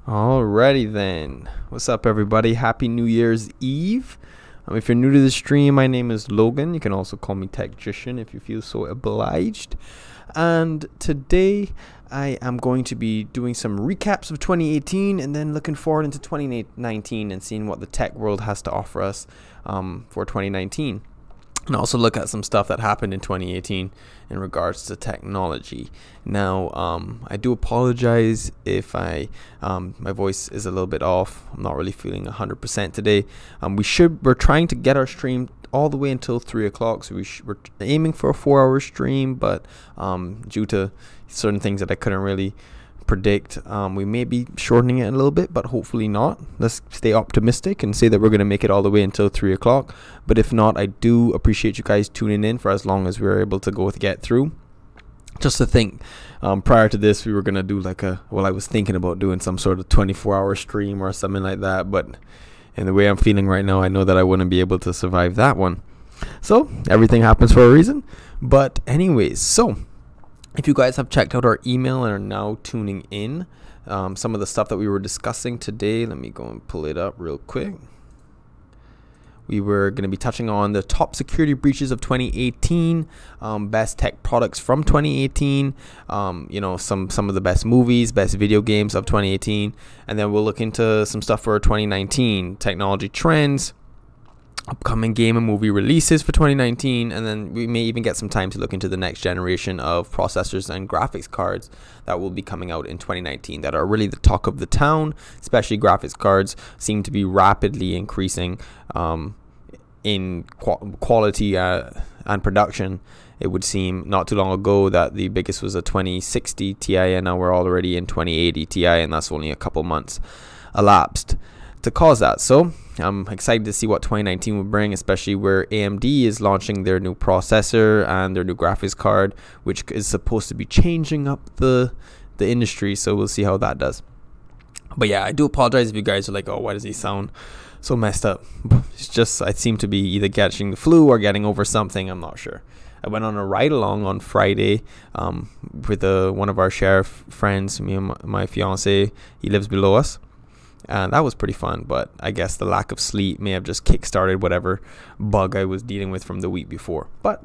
Alrighty then. What's up, everybody? Happy New Year's Eve. If you're new to the stream, my name is Logan. You can also call me Techgician if you feel so obliged. And today I am going to be doing some recaps of 2018 and then looking forward into 2019 and seeing what the tech world has to offer us for 2019. And also look at some stuff that happened in 2018 in regards to technology. Now, I do apologize if my voice is a little bit off. I'm not really feeling 100% today. We're trying to get our stream all the way until 3 o'clock, so we're aiming for a 4-hour stream, but due to certain things that I couldn't really predict, we may be shortening it a little bit, but hopefully not. Let's stay optimistic and say that we're going to make it all the way until 3 o'clock. But if not, I do appreciate you guys tuning in for as long as we're able to get through. Just to think, prior to this, we were going to do I was thinking about doing some sort of 24-hour stream or something like that, but in the way I'm feeling right now, I know that I wouldn't be able to survive that one. So everything happens for a reason. But anyways, so if you guys have checked out our email and are now tuning in, some of the stuff that we were discussing today, let me go and pull it up real quick. We were going to be touching on the top security breaches of 2018, best tech products from 2018, some of the best movies, best video games of 2018, and then we'll look into some stuff for 2019, technology trends, upcoming game and movie releases for 2019, and then we may even get some time to look into the next generation of processors and graphics cards that will be coming out in 2019 that are really the talk of the town. Especially graphics cards seem to be rapidly increasing in quality and production. It would seem not too long ago that the biggest was a 2060 Ti, and now we're already in 2080 Ti, and that's only a couple months elapsed to cause that. So I'm excited to see what 2019 will bring, especially where AMD is launching their new processor and their new graphics card, which is supposed to be changing up the industry. So we'll see how that does. But yeah, I do apologize if you guys are like, oh, why does he sound so messed up? It's just I seem to be either catching the flu or getting over something. I'm not sure. I went on a ride along on Friday with one of our sheriff friends, me and my fiance. He lives below us. And that was pretty fun, but I guess the lack of sleep may have just kick-started whatever bug I was dealing with from the week before. But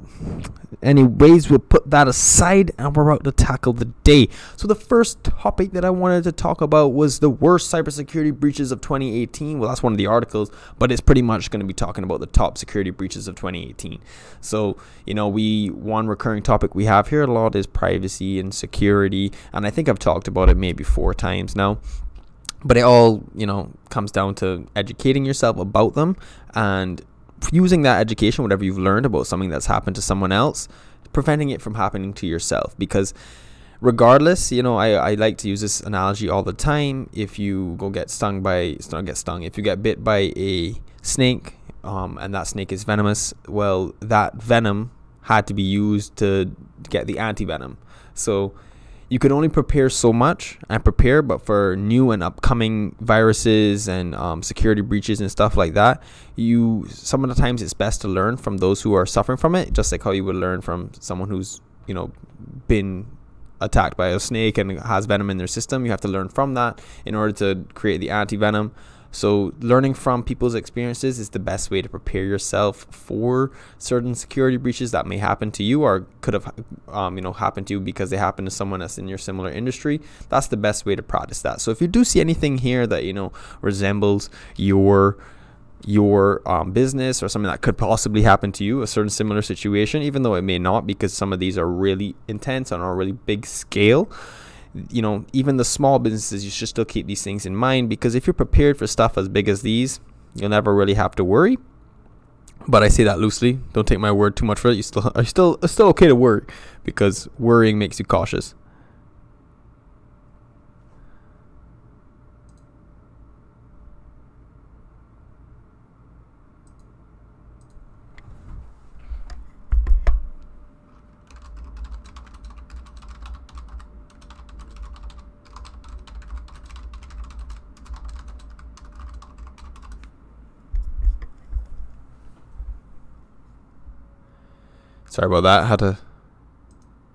anyways, we'll put that aside and we're about to tackle the day. So the first topic that I wanted to talk about was the worst cybersecurity breaches of 2018. Well, that's one of the articles, but it's pretty much going to be talking about the top security breaches of 2018. So, one recurring topic we have here a lot is privacy and security, and I think I've talked about it maybe 4 times now. But it all, comes down to educating yourself about them and using that education, whatever you've learned about something that's happened to someone else, preventing it from happening to yourself. Because regardless, I like to use this analogy all the time. If you if you get bit by a snake and that snake is venomous, well, that venom had to be used to get the anti-venom. So you can only prepare so much but for new and upcoming viruses and security breaches and stuff like that, some of the times it's best to learn from those who are suffering from it, just like how you would learn from someone who's been attacked by a snake and has venom in their system. You have to learn from that in order to create the anti-venom. So learning from people's experiences is the best way to prepare yourself for certain security breaches that may happen to you or could have happened to you because they happened to someone that's in your similar industry. That's the best way to practice that. So if you do see anything here that resembles your business or something that could possibly happen to you, a certain similar situation, even though it may not, because some of these are really intense and on a really big scale, even the small businesses, you should still keep these things in mind, because if you're prepared for stuff as big as these, you'll never really have to worry. But I say that loosely. Don't take my word too much for it. It's still okay to worry, because worrying makes you cautious. Sorry about that. I had to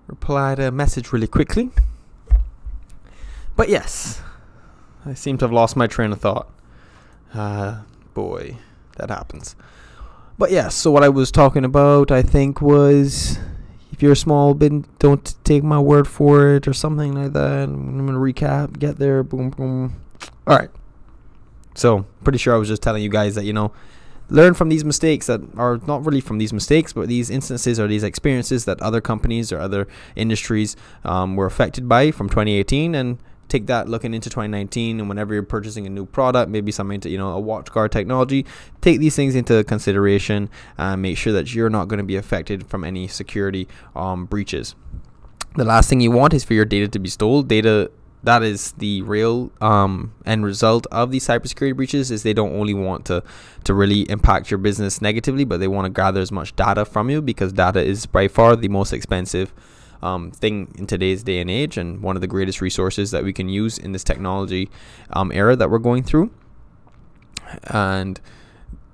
reply to a message really quickly. But yes, I seem to have lost my train of thought. Boy, that happens. But yeah, so what I was talking about, I think, was if you're a small business, don't take my word for it or something like that. I'm going to recap, get there, boom, boom. All right. So pretty sure I was just telling you guys that, learn from these mistakes that are not really from these mistakes, but these instances or these experiences that other companies or other industries were affected by from 2018, and take that looking into 2019. And whenever you're purchasing a new product, maybe something to, a watch guard technology, take these things into consideration and make sure that you're not going to be affected from any security breaches. The last thing you want is for your data to be stolen. Data that is the real end result of these cybersecurity breaches, is they don't only want to really impact your business negatively, but they want to gather as much data from you, because data is by far the most expensive thing in today's day and age, and one of the greatest resources that we can use in this technology era that we're going through. And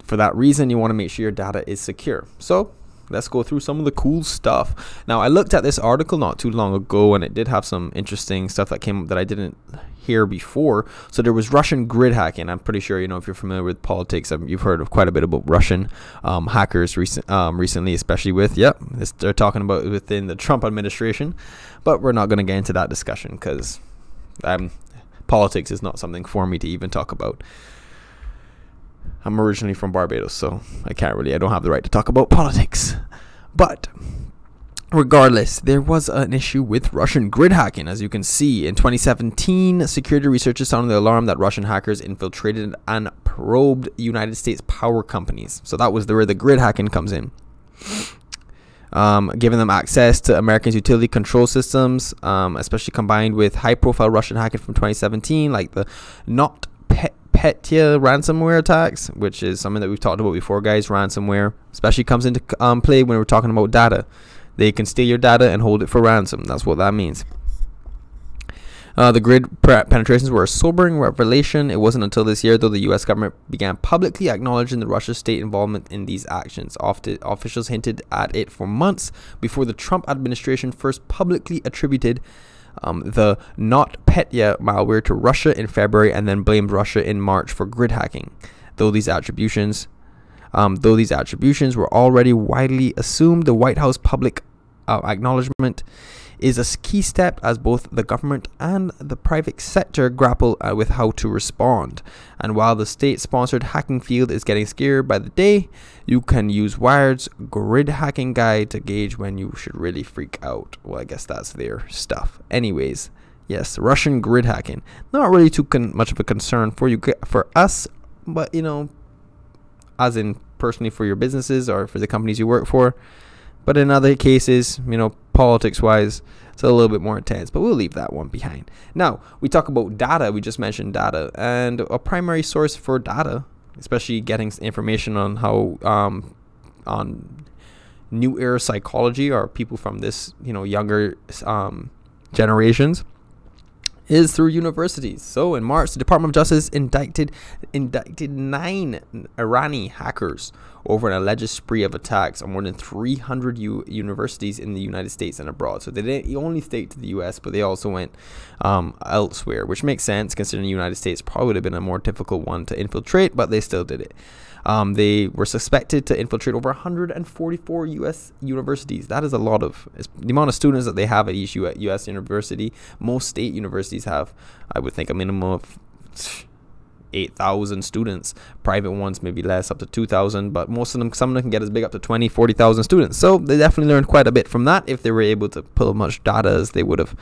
for that reason, you want to make sure your data is secure. So let's go through some of the cool stuff. Now, I looked at this article not too long ago, and it did have some interesting stuff that came up that I didn't hear before. So there was Russian grid hacking. I'm pretty sure, if you're familiar with politics, you've heard of quite a bit about Russian hackers recently, especially with, they're talking about within the Trump administration. But we're not going to get into that discussion, because politics is not something for me to even talk about. I'm originally from Barbados, so I don't have the right to talk about politics. But regardless, there was an issue with Russian grid hacking. As you can see, in 2017, security researchers sounded the alarm that Russian hackers infiltrated and probed United States power companies. So that was where the grid hacking comes in. Giving them access to Americans' utility control systems, especially combined with high-profile Russian hacking from 2017, like the NotPetya ransomware attacks, which is something that we've talked about before, guys. Ransomware especially comes into play when we're talking about data. They can steal your data and hold it for ransom. That's what that means. The grid penetrations were a sobering revelation. It wasn't until this year, though, the U.S. government began publicly acknowledging the Russian state involvement in these actions. Officials hinted at it for months before the Trump administration first publicly attributed the NotPetya malware to Russia in February, and then blamed Russia in March for grid hacking. Though these attributions were already widely assumed, the White House public acknowledgement is a key step as both the government and the private sector grapple with how to respond. And while the state-sponsored hacking field is getting scarier by the day, you can use Wired's grid hacking guide to gauge when you should really freak out. Well, I guess that's their stuff. Anyways, yes, Russian grid hacking. Not really too much of a concern for us, but as in personally for your businesses or for the companies you work for. But in other cases, politics-wise, it's a little bit more intense. But we'll leave that one behind. Now, we talk about data. We just mentioned data. And a primary source for data, especially getting information on how, on new era psychology, or people from this, younger generations, is through universities. So in March, the Department of Justice indicted 9 Iranian hackers over an alleged spree of attacks on more than 300 universities in the United States and abroad. So they didn't only stick to the US, but they also went elsewhere, which makes sense considering the United States probably would have been a more difficult one to infiltrate, but they still did it. They were suspected to infiltrate over 144 U.S. universities. That is a lot of the amount of students that they have at each U.S. university. Most state universities have, I would think, a minimum of 8,000 students. Private ones maybe less, up to 2,000. But most of them, some of them can get as big up to 20, 40,000 students. So they definitely learned quite a bit from that if they were able to pull as much data as they would have,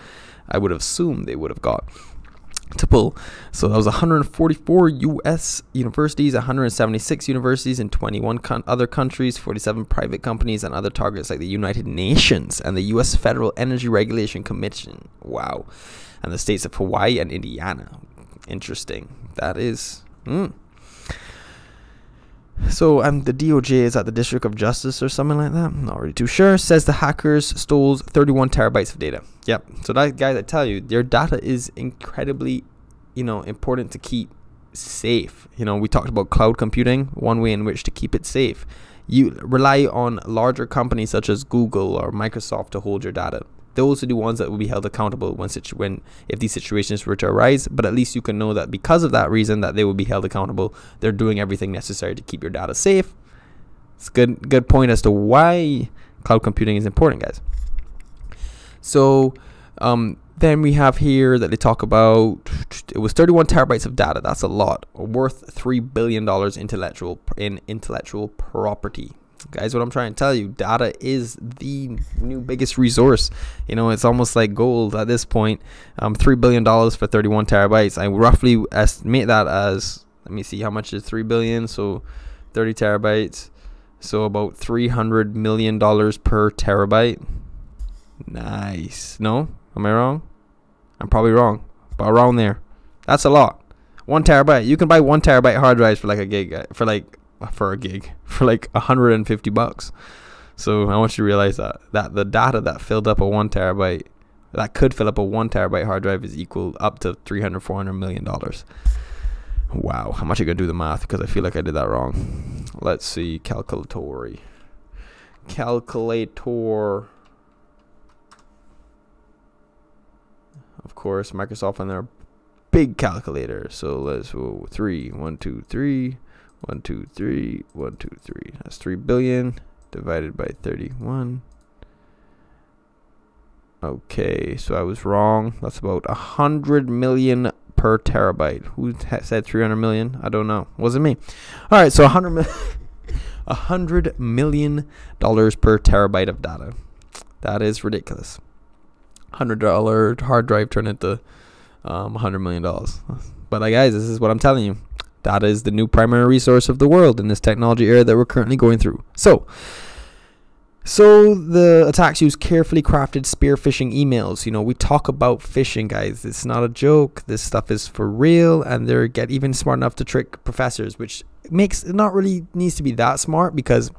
I would assume they would have got to pull. So that was 144 U.S. universities, 176 universities in 21 other countries, 47 private companies, and other targets like the United Nations and the U.S. Federal Energy Regulation Commission. Wow. And the states of Hawaii and Indiana. Interesting. That is. So the DOJ is at the District of Justice or something like that. I'm not really too sure. Says the hackers stole 31 terabytes of data. Yep. So that, guys, I tell you, their data is incredibly, important to keep safe. We talked about cloud computing, one way in which to keep it safe. You rely on larger companies such as Google or Microsoft to hold your data. those are the ones that will be held accountable if these situations were to arise. But at least you can know that because of that reason that they will be held accountable, they're doing everything necessary to keep your data safe. It's a good point as to why cloud computing is important, guys. So then we have here that they talk about, it was 31 terabytes of data. That's a lot, worth $3 billion in intellectual property. Guys, what I'm trying to tell you, data is the new biggest resource. You know, it's almost like gold at this point. $3 billion for 31 terabytes. I roughly estimate that as, let me see, how much is 3 billion? So 30 terabytes. So about $300 million per terabyte. Nice. No? Am I wrong? I'm probably wrong, but around there. That's a lot. 1 terabyte. You can buy 1 terabyte hard drives for like a gig, for like $150. So I want you to realize that the data that filled up a 1 terabyte, that could fill up a 1 terabyte hard drive, is equal up to $300-400 million. Wow. I'm actually gonna do the math because I feel like I did that wrong. Let's see. Calculator. Of course, Microsoft on their big calculator. So let's go 3, 1, 2, 3, 1, 2, 3, 1, 2, 3. That's 3 billion divided by 31. Okay, so I was wrong. That's about 100 million per terabyte. Who said 300 million? I don't know. It wasn't me. All right, so $100 million per terabyte of data. That is ridiculous. $100 hard drive turned into $100 million. But guys, this is what I'm telling you. Data is the new primary resource of the world in this technology era that we're currently going through. So the attacks use carefully crafted spear phishing emails. You know, we talk about phishing, guys. It's not a joke. This stuff is for real, and they get even smart enough to trick professors, which makes it not really needs to be that smart, because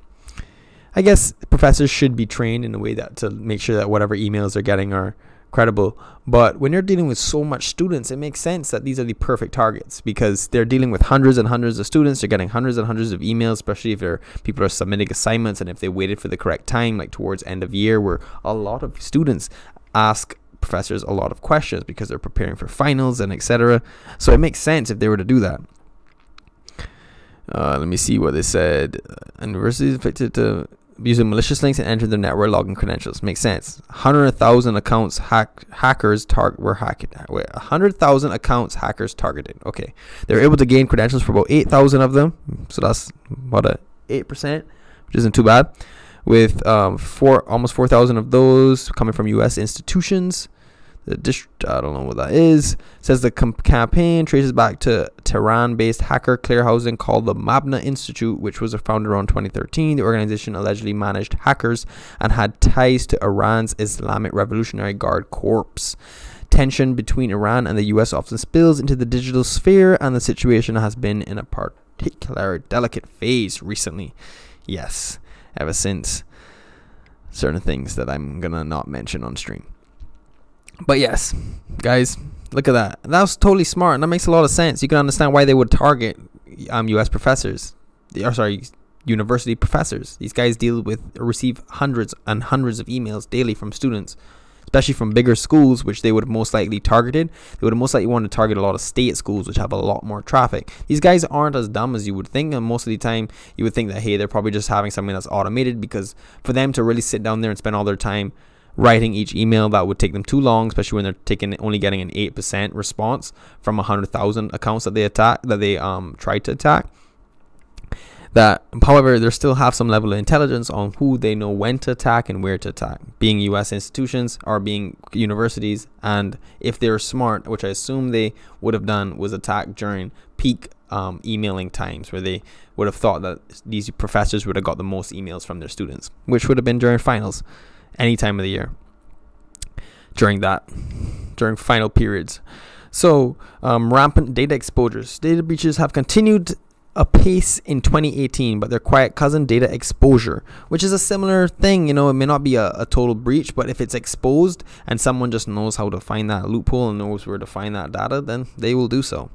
I guess professors should be trained in a way that to make sure that whatever emails they're getting are credible. But when you're dealing with so much students, it makes sense that these are the perfect targets, because they're dealing with hundreds and hundreds of students. They're getting hundreds and hundreds of emails, especially if people are submitting assignments, and if they waited for the correct time, like towards end of year, where a lot of students ask professors a lot of questions because they're preparing for finals and etc. So it makes sense if they were to do that. Let me see what they said. Universities affected to using malicious links and entering their network login credentials. Makes sense. 100,000 accounts hackers targeted. 100,000 accounts hackers targeted. Okay, they were able to gain credentials for about 8,000 of them. So that's about 8%, which isn't too bad. With almost 4,000 of those coming from U.S. institutions. The district, I don't know what that is. It says the campaign traces back to Tehran-based hacker clearhousing called the Mabna Institute, which was founded around 2013. The organization allegedly managed hackers and had ties to Iran's Islamic Revolutionary Guard Corps. Tension between Iran and the U.S. often spills into the digital sphere, and the situation has been in a particular delicate phase recently. Yes, ever since certain things that I'm gonna not mention on stream. But yes, guys, look at that. That was totally smart, and that makes a lot of sense. You can understand why they would target U.S. professors, university professors. These guys receive hundreds and hundreds of emails daily from students, especially from bigger schools, which they would have most likely targeted. They would have most likely wanted to target a lot of state schools, which have a lot more traffic. These guys aren't as dumb as you would think, and most of the time you would think that, hey, they're probably just having something that's automated, because for them to really sit down there and spend all their time writing each email, that would take them too long, especially when they're only getting an 8% response from 100,000 accounts that they tried to attack. That, however, they still have some level of intelligence on who they know when to attack and where to attack, being U.S. institutions or being universities. And if they're smart, which I assume they would have done, was attack during peak emailing times, where they would have thought that these professors would have got the most emails from their students, which would have been during finals, any time of the year, during final periods. So rampant data exposures. Data breaches have continued apace in 2018, but their quiet cousin, data exposure, which is a similar thing. You know, it may not be a total breach, but if it's exposed and someone just knows how to find that loophole and knows where to find that data, then they will do so.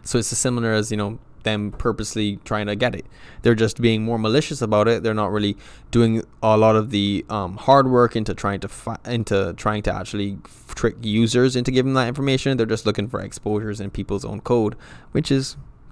So it's as similar as, you know, them purposely trying to get it. They're just being more malicious about it. They're not really doing a lot of the hard work into trying to actually trick users into giving that information. They're just looking for exposures in people's own code, which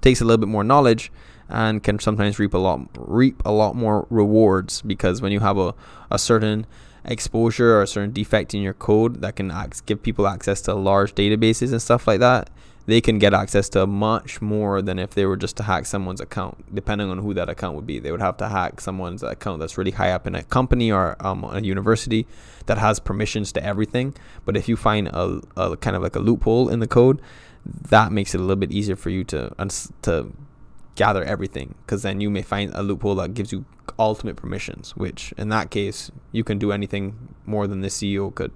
takes a little bit more knowledge and can sometimes reap a lot more rewards, because when you have a certain exposure or a certain defect in your code that can give people access to large databases and stuff like that, they can get access to much more than if they were just to hack someone's account. Depending on who that account would be, they would have to hack someone's account that's really high up in a company or a university that has permissions to everything. But if you find a kind of like a loophole in the code, that makes it a little bit easier for you to gather everything, because then you may find a loophole that gives you ultimate permissions, which in that case you can do anything more than the CEO could.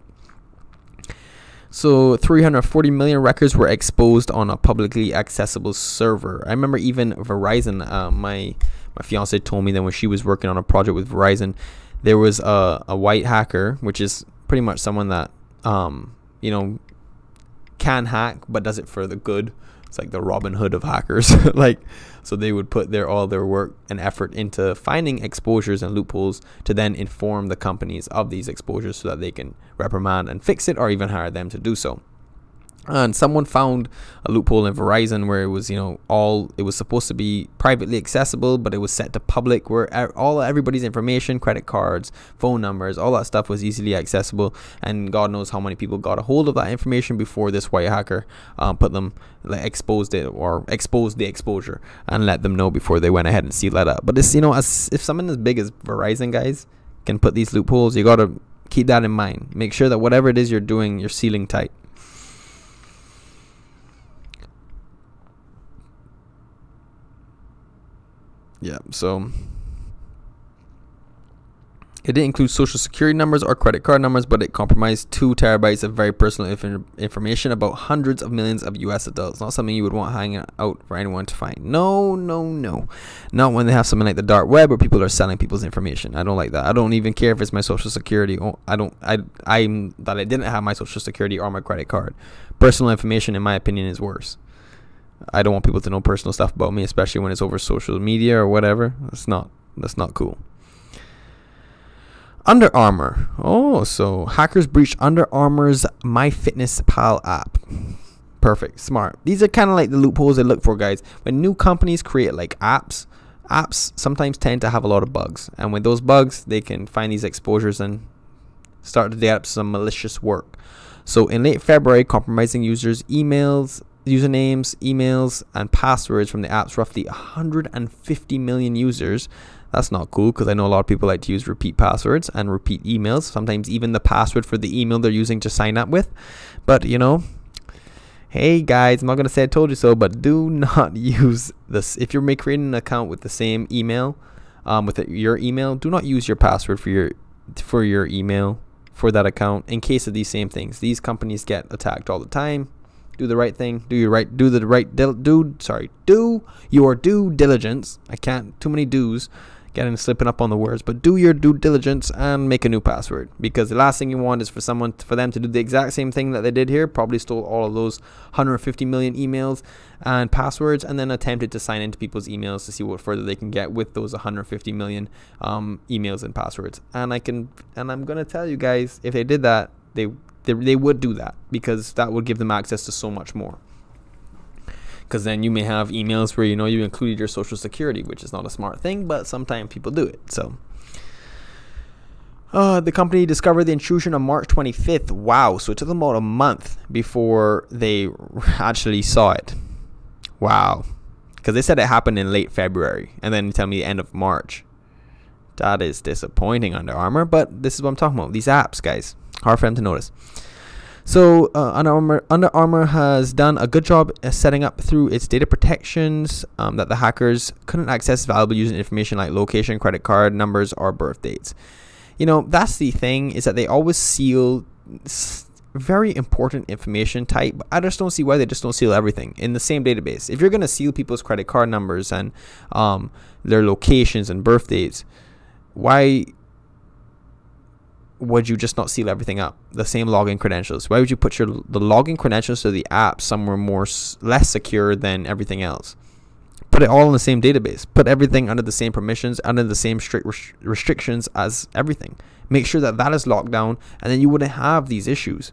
So 340 million records were exposed on a publicly accessible server. I remember even Verizon, my fiance told me that when she was working on a project with Verizon, there was a white hacker, which is pretty much someone that can hack but does it for the good. It's like the Robin Hood of hackers. So they would put all their work and effort into finding exposures and loopholes to then inform the companies of these exposures so that they can reprimand and fix it, or even hire them to do so. And someone found a loophole in Verizon where it was, it was supposed to be privately accessible, but it was set to public, where everybody's information, credit cards, phone numbers, all that stuff was easily accessible. And God knows how many people got a hold of that information before this white hacker exposed the exposure and let them know before they went ahead and sealed that up. But it's, if someone as big as Verizon, guys, can put these loopholes, you got to keep that in mind. Make sure that whatever it is you're doing, you're sealing tight. Yeah, so it didn't include social security numbers or credit card numbers, but it compromised 2 terabytes of very personal information about hundreds of millions of US adults. Not something you would want hanging out for anyone to find. No. Not when they have something like the dark web where people are selling people's information. I don't like that. I don't even care if it's my social security. I didn't have my social security or my credit card. Personal information, in my opinion, is worse. I don't want people to know personal stuff about me, especially when it's over social media or whatever. That's not cool. Under Armour. Oh, so hackers breached Under Armour's MyFitnessPal app. Perfect. Smart. These are kind of like the loopholes they look for, guys. When new companies create like apps sometimes tend to have a lot of bugs. And with those bugs, they can find these exposures and start to get up some malicious work. So in late February, compromising users' usernames, emails, and passwords from the app's roughly 150 million users. That's not cool, because I know a lot of people like to use repeat passwords and repeat emails, sometimes even the password for the email they're using to sign up with. But hey guys, I'm not gonna say I told you so, but do not use this. If you're creating an account with the same email, your email, do not use your password for your email for that account in case of these same things. These companies get attacked all the time. Do the right thing. Do your due diligence. I can't, too many do's, slipping up on the words, but do your due diligence and make a new password, because the last thing you want is for them to do the exact same thing that they did here, probably stole all of those 150 million emails and passwords, and then attempted to sign into people's emails to see what further they can get with those 150 million emails and passwords. And I'm gonna tell you guys, if they did that, they would do that, because that would give them access to so much more. Because then you may have emails where you included your social security, which is not a smart thing, but sometimes people do it. So the company discovered the intrusion on March 25th. Wow, so it took them about a month before they actually saw it. Wow, because they said it happened in late February, and then you tell me the end of March. That is disappointing, Under Armour, but this is what I'm talking about. These apps, guys, hard for them to notice. So Under Armour has done a good job setting up through its data protections that the hackers couldn't access valuable user information like location, credit card numbers, or birth dates. That's the thing, is that they always seal very important information type. But I just don't see why they just don't seal everything in the same database. If you're going to seal people's credit card numbers and their locations and birth dates, why would you just not seal everything up? The same login credentials. Why would you put the login credentials to the app somewhere less secure than everything else? Put it all in the same database. Put everything under the same permissions, under the same strict restrictions as everything. Make sure that that is locked down, and then you wouldn't have these issues.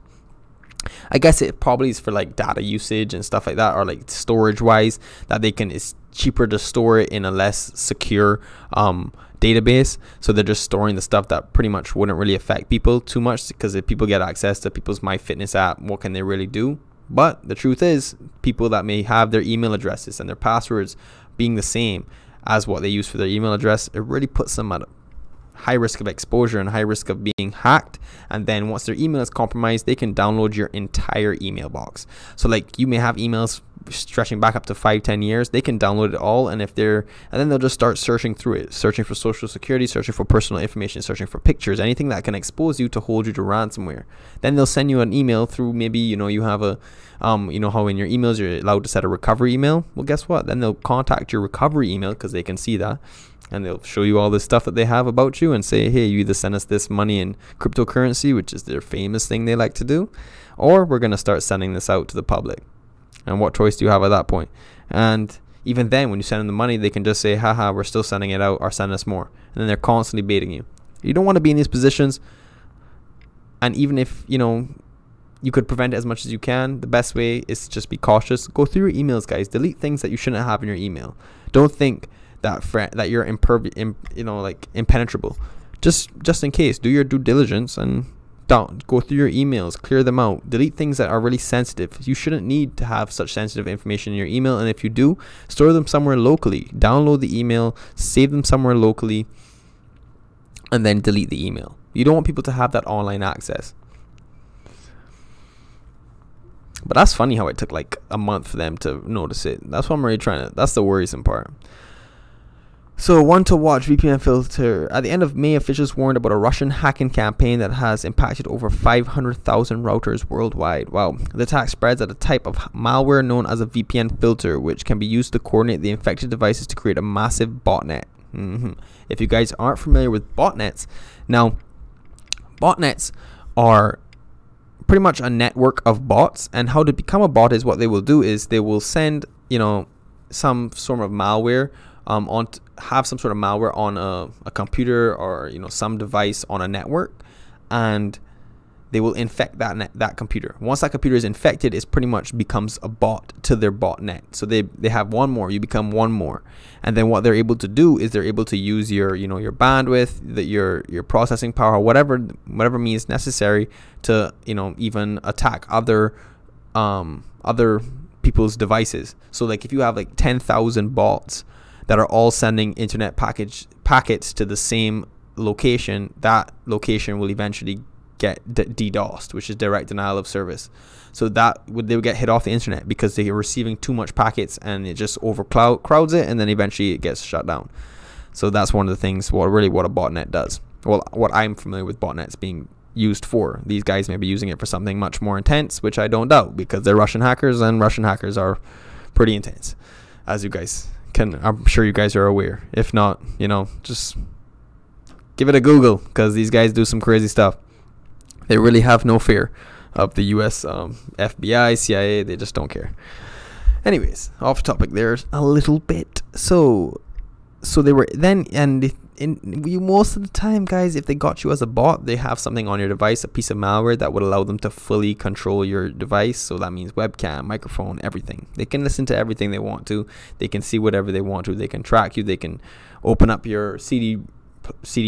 I guess it probably is for like data usage and stuff like that, or like storage wise, that it's cheaper to store it in a less secure database. So they're just storing the stuff that pretty much wouldn't really affect people too much, because if people get access to people's MyFitness app, what can they really do? But the truth is, people that may have their email addresses and their passwords being the same as what they use for their email address, it really puts them at a high risk of exposure and high risk of being hacked. And then once their email is compromised, they can download your entire email box. So like, you may have emails stretching back up to 5-10 years. They can download it all, and then they'll just start searching through it, searching for social security, searching for personal information, searching for pictures, anything that can expose you to hold you to ransomware. Then they'll send you an email through, maybe you have a you know how in your emails you're allowed to set a recovery email. Well, guess what? Then they'll contact your recovery email, because they can see that, and they'll show you all this stuff that they have about you and say, hey, you either send us this money in cryptocurrency, which is their famous thing they like to do, or we're going to start sending this out to the public. And what choice do you have at that point? And even then, when you send them the money, they can just say, haha, we're still sending it out, or send us more. And then they're constantly baiting you. You don't want to be in these positions. And even if you could prevent it as much as you can, the best way is to just be cautious. Go through your emails, guys. Delete things that you shouldn't have in your email. Don't think that you're impenetrable. Just in case, do your due diligence and go through your emails, clear them out, delete things that are really sensitive. You shouldn't need to have such sensitive information in your email, and if you do, store them somewhere locally. Download the email, save them somewhere locally, and then delete the email. You don't want people to have that online access. But that's funny how it took like a month for them to notice it. That's what I'm really that's the worrisome part. So, one to watch, VPN filter. At the end of May, officials warned about a Russian hacking campaign that has impacted over 500,000 routers worldwide. Wow. The attack spreads at a type of malware known as a VPN filter, which can be used to coordinate the infected devices to create a massive botnet. If you guys aren't familiar with botnets, now, botnets are pretty much a network of bots, and how to become a bot is what they will do is they will send, some sort of malware have some sort of malware on a computer, or some device on a network, and they will infect that computer. Once that computer is infected, it pretty much becomes a bot to their botnet. So they have one more, you become one more, and then what they're able to do is they're able to use your your bandwidth, your processing power, whatever means necessary to even attack other people's devices. So like if you have like 10,000 bots that are all sending internet packets to the same location, that location will eventually get DDoSed, which is direct denial of service. So they would get hit off the internet because they are receiving too much packets, and it just crowds it, and then eventually it gets shut down. So that's one of the things, what a botnet does. Well, what I'm familiar with botnets being used for. These guys may be using it for something much more intense, which I don't doubt, because they're Russian hackers, and Russian hackers are pretty intense, as you guys I'm sure you guys are aware. If not, just give it a Google, because these guys do some crazy stuff. They really have no fear of the US FBI, CIA. They just don't care. Anyways, off topic there a little bit. So they were then, and most of the time, guys, if they got you as a bot, they have something on your device, a piece of malware that would allow them to fully control your device. So that means webcam, microphone, everything. They can listen to everything they want to. They can see whatever they want to. They can track you. They can open up your CD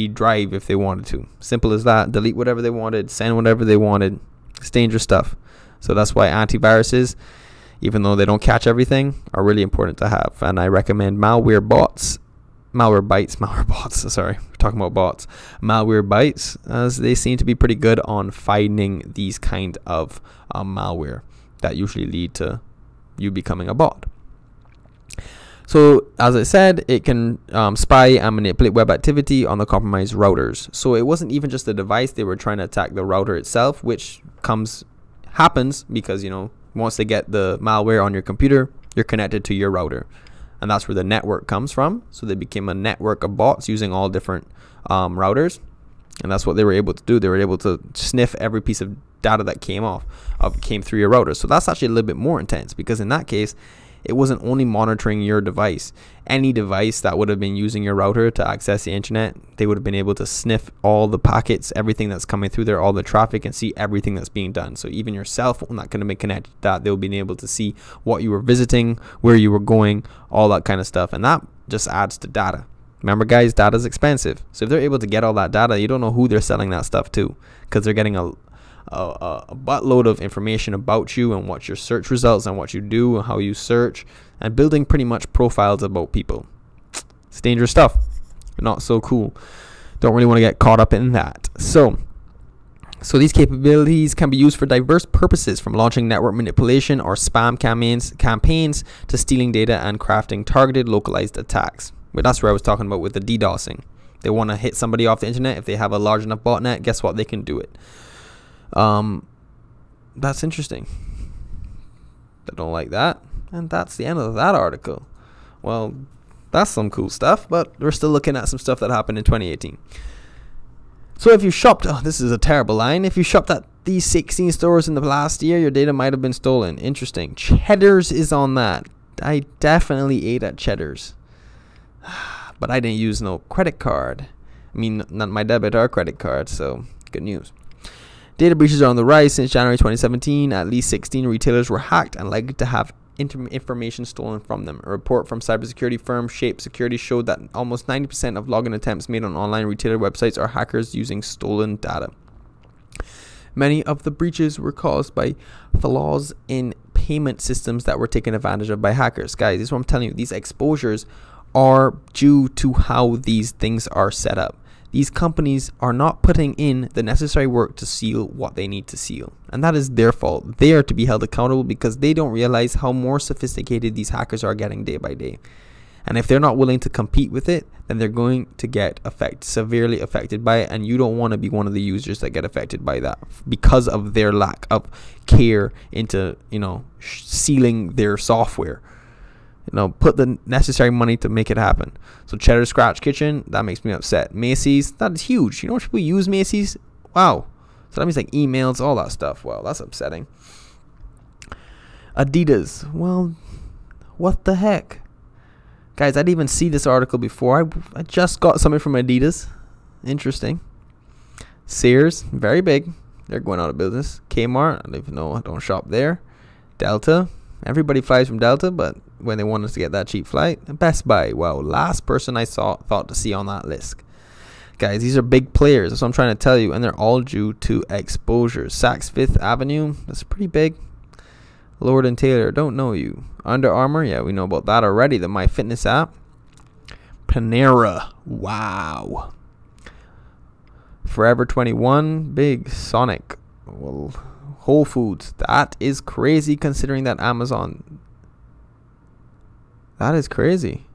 drive if they wanted to. Simple as that. Delete whatever they wanted, send whatever they wanted. It's dangerous stuff. So that's why antiviruses, even though they don't catch everything, are really important to have. And I recommend Malwarebytes, sorry, we're talking about bots. Malwarebytes, as they seem to be pretty good on finding these kind of malware that usually lead to you becoming a bot. So as I said, it can spy and manipulate web activity on the compromised routers. So it wasn't even just the device. They were trying to attack the router itself, which happens because once they get the malware on your computer, you're connected to your router. And that's where the network comes from. So they became a network of bots using all different routers. And that's what they were able to do. They were able to sniff every piece of data that came through your router. So that's actually a little bit more intense, because in that case, it wasn't only monitoring your device. Any device that would have been using your router to access the internet, they would have been able to sniff all the packets, everything that's coming through there, all the traffic, and see everything that's being done. So even your cell phone not going to be connected to that, they'll be able to see what you were visiting, where you were going, all that kind of stuff. And that just adds to data. Remember, guys, data is expensive. So if they're able to get all that data, you don't know who they're selling that stuff to, because they're getting a buttload of information about you and what your search results and what you do and how you search, and building pretty much profiles about people. It's dangerous stuff. Not so cool. Don't really want to get caught up in that. So these capabilities can be used for diverse purposes, from launching network manipulation or spam campaigns to stealing data and crafting targeted localized attacks. But that's where I was talking about with the DDoSing. They want to hit somebody off the internet. If they have a large enough botnet, guess what? They can do it. That's interesting. I don't like that. And that's the end of that article. Well, that's some cool stuff, but we're still looking at some stuff that happened in 2018. So if you shopped, this is a terrible line, if you shopped at these 16 stores in the last year, your data might have been stolen. Interesting. Cheddar's is on that. I definitely ate at Cheddar's, but I didn't use no credit card. I mean, not my debit or credit card, so good news. Data breaches are on the rise. Since January 2017, at least 16 retailers were hacked and likely to have information stolen from them. A report from cybersecurity firm Shape Security showed that almost 90% of login attempts made on online retailer websites are hackers using stolen data. Many of the breaches were caused by flaws in payment systems that were taken advantage of by hackers. Guys, this is what I'm telling you. These exposures are due to how these things are set up. These companies are not putting in the necessary work to seal what they need to seal. And that is their fault. They are to be held accountable because they don't realize how more sophisticated these hackers are getting day by day. And if they're not willing to compete with it, then they're going to get severely affected by it. And you don't want to be one of the users that get affected by that because of their lack of care into, sealing their software. Put the necessary money to make it happen. So Cheddar Scratch Kitchen, that makes me upset. Macy's, that is huge. You know what people use Macy's? Wow. So that means like emails, all that stuff. Wow, that's upsetting. Adidas, well, what the heck? Guys, I didn't even see this article before. I just got something from Adidas. Interesting. Sears, very big. They're going out of business. Kmart, I don't even know. I don't shop there. Delta, everybody flies from Delta, but when they want us to get that cheap flight. Best Buy, wow, last person I thought to see on that list. Guys, these are big players. That's what I'm trying to tell you, and they're all due to exposure. Saks Fifth Avenue, that's pretty big. Lord and Taylor, don't know you. Under Armour, yeah, we know about that already. The MyFitness app. Panera, wow. Forever 21, big. Sonic, well, Whole Foods, that is crazy considering that Amazon. That is crazy.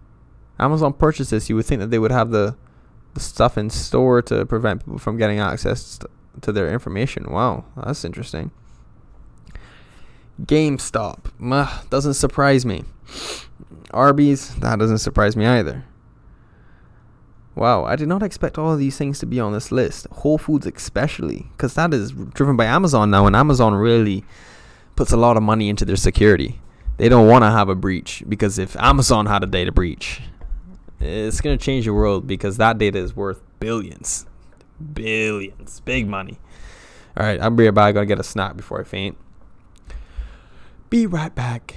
Amazon purchases, you would think that they would have the stuff in store to prevent people from getting access to their information. Wow, that's interesting. GameStop, doesn't surprise me. Arby's, that doesn't surprise me either. Wow, I did not expect all of these things to be on this list. Whole Foods especially, because that is driven by Amazon now, and Amazon really puts a lot of money into their security. They don't want to have a breach, because if Amazon had a data breach, it's going to change the world, because that data is worth billions. Billions. Big money. All right, I'll be right back. I got to get a snack before I faint. Be right back.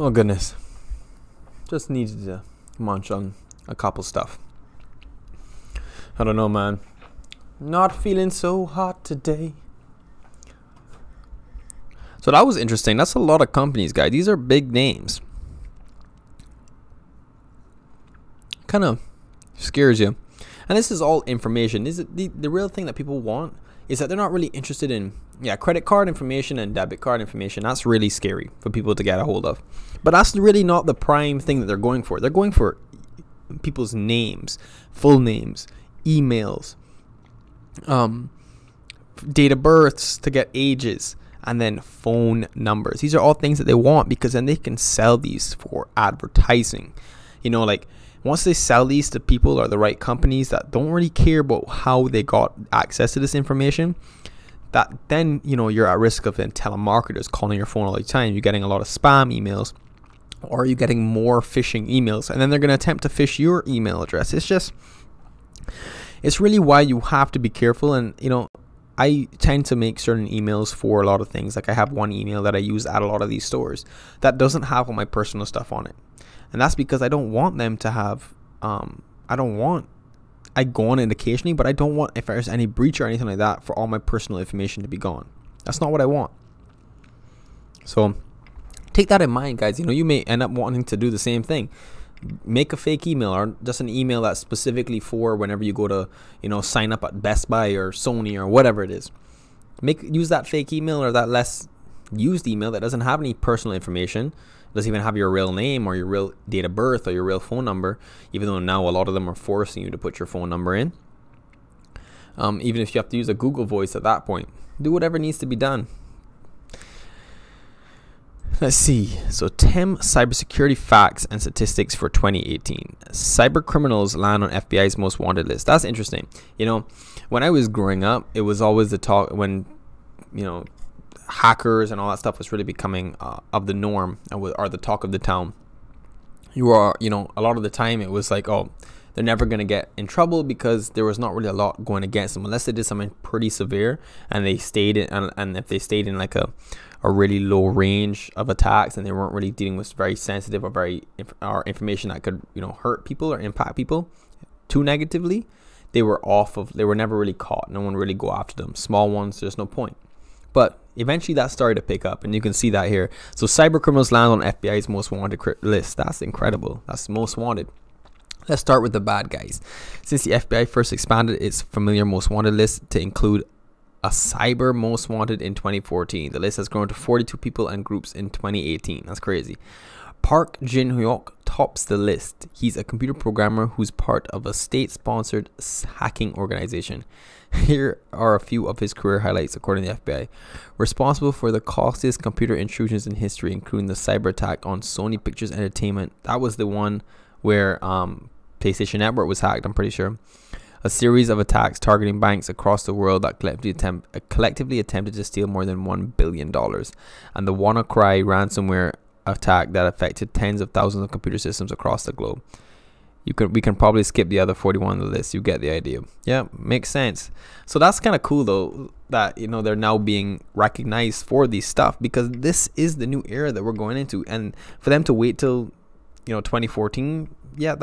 Oh goodness. Just needed to munch on a couple stuff. I don't know, man. Not feeling so hot today. So that was interesting. That's a lot of companies, guys. These are big names. Kind of scares you. And this is all information. This is the real thing that people want is that they're not really interested in credit card information and debit card information. That's really scary for people to get a hold of. But that's really not the prime thing that they're going for. They're going for people's names, full names, emails, date of births to get ages, and then phone numbers. These are all things that they want because then they can sell these for advertising. You know, like once they sell these to people or the right companies that don't really care about how they got access to this information, that then, you know, you're at risk of then telemarketers calling your phone all the time. You're getting a lot of spam emails, or you're getting more phishing emails, and then they're going to attempt to phish your email address. It's really why you have to be careful. And, you know, I tend to make certain emails for a lot of things. Like I have one email that I use at a lot of these stores that doesn't have all my personal stuff on it. And that's because I don't want them to have, I go on it occasionally, but I don't want, if there's any breach or anything like that, for all my personal information to be gone. That's not what I want. So take that in mind, guys. You know, you may end up wanting to do the same thing. Make a fake email, or just an email that's specifically for whenever you go to, you know, sign up at Best Buy or Sony or whatever it is. Use that fake email or that less used email that doesn't have any personal information, doesn't even have your real name or your real date of birth or your real phone number, even though now a lot of them are forcing you to put your phone number in. Even if you have to use a Google Voice at that point, do whatever needs to be done. Let's see. So 10 cybersecurity facts and statistics for 2018. Cyber criminals land on FBI's most wanted list. That's interesting. You know, when I was growing up, it was always the talk when, you know, hackers and all that stuff was really becoming of the norm, or the talk of the town. You know, a lot of the time it was like, oh, they're never going to get in trouble because there was not really a lot going against them unless they did something pretty severe and they stayed in, and if they stayed in like a really low range of attacks and they weren't really dealing with very sensitive or information that could, you know, hurt people or impact people too negatively, they were never really caught. No one really go after them. Small ones, there's no point. But eventually that started to pick up, and you can see that here. So cyber criminals land on FBI's most wanted list. That's incredible. That's most wanted. Let's start with the bad guys. Since the FBI first expanded its familiar most wanted list to include a cyber most wanted in 2014, the list has grown to 42 people and groups in 2018. That's crazy. Park Jin-hyuk tops the list. He's a computer programmer who's part of a state-sponsored hacking organization. Here are a few of his career highlights according to the FBI. Responsible for the costliest computer intrusions in history, including the cyber attack on Sony Pictures Entertainment. That was the one where PlayStation Network was hacked, I'm pretty sure. A series of attacks targeting banks across the world that collectively attempted to steal more than $1 billion. And the WannaCry ransomware attack that affected tens of thousands of computer systems across the globe. We can probably skip the other 41 on the list. You get the idea. Yeah, makes sense. So that's kind of cool though, that, you know, they're now being recognized for these stuff, because this is the new era that we're going into. And for them to wait till, you know, 2014, yeah,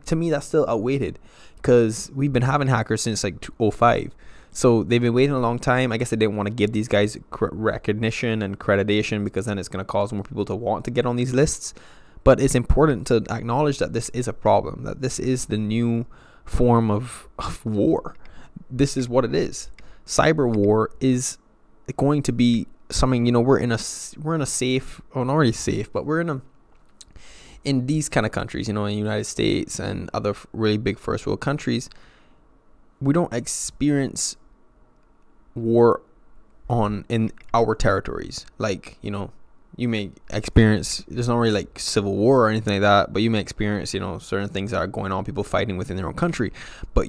to me that's still outdated, because we've been having hackers since like 2005. So they've been waiting a long time. I guess they didn't want to give these guys recognition and accreditation, because then it's going to cause more people to want to get on these lists. But it's important to acknowledge that this is a problem, that this is the new form of war. This is what it is. Cyber war is going to be something, you know, we're in a safe, or not really safe, but we're in these kind of countries, you know, in the United States and other really big first world countries, we don't experience war in our territories. Like, you know, you may experience, there's not really like civil war or anything like that, but you may experience, you know, certain things that are going on, people fighting within their own country. But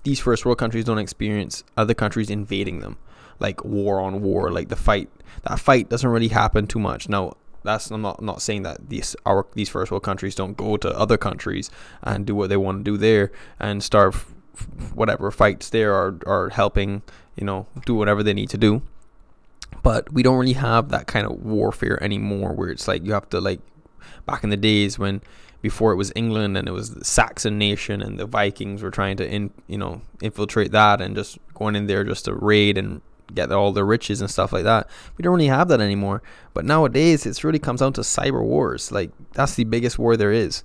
these first world countries don't experience other countries invading them, like war on war. Like that fight doesn't really happen too much. Now, I'm not saying that these first world countries don't go to other countries and do what they want to do there and start whatever fights there, or helping, you know, do whatever they need to do. But we don't really have that kind of warfare anymore, where it's like you have to like back in the days when before it was England and it was the Saxon nation and the Vikings were trying to infiltrate that and just going in there just to raid and get all the riches and stuff like that. We don't really have that anymore. But nowadays it really comes down to cyber wars. Like, that's the biggest war there is.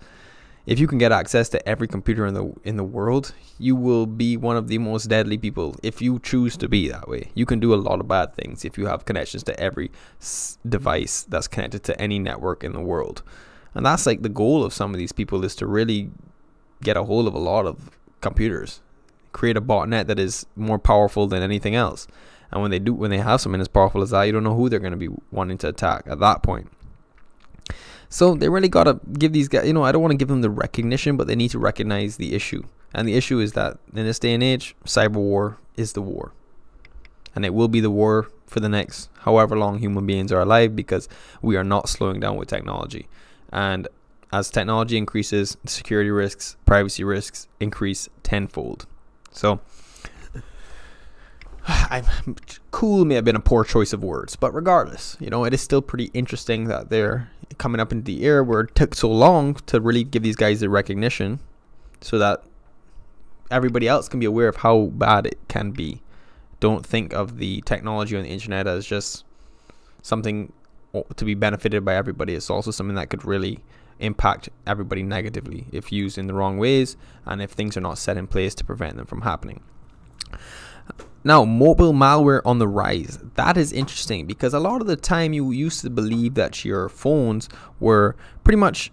If you can get access to every computer in the world, you will be one of the most deadly people if you choose to be that way. You can do a lot of bad things if you have connections to every device that's connected to any network in the world. And that's like the goal of some of these people, is to really get a hold of a lot of computers, create a botnet that is more powerful than anything else. And when they have something as powerful as that, you don't know who they're going to be wanting to attack at that point. So they really got to give these guys, I don't want to give them the recognition, but they need to recognize the issue. And the issue is that in this day and age, cyber war is the war. And it will be the war for the next however long human beings are alive, because we are not slowing down with technology. And as technology increases, security risks, privacy risks increase tenfold. So cool may have been a poor choice of words, but regardless, it is still pretty interesting that they're coming up into the era where it took so long to really give these guys the recognition so that everybody else can be aware of how bad it can be. Don't think of the technology on the internet as just something to be benefited by everybody. It's also something that could really impact everybody negatively if used in the wrong ways and if things are not set in place to prevent them from happening. Now, mobile malware on the rise. That is interesting, because a lot of the time you used to believe that your phones were pretty much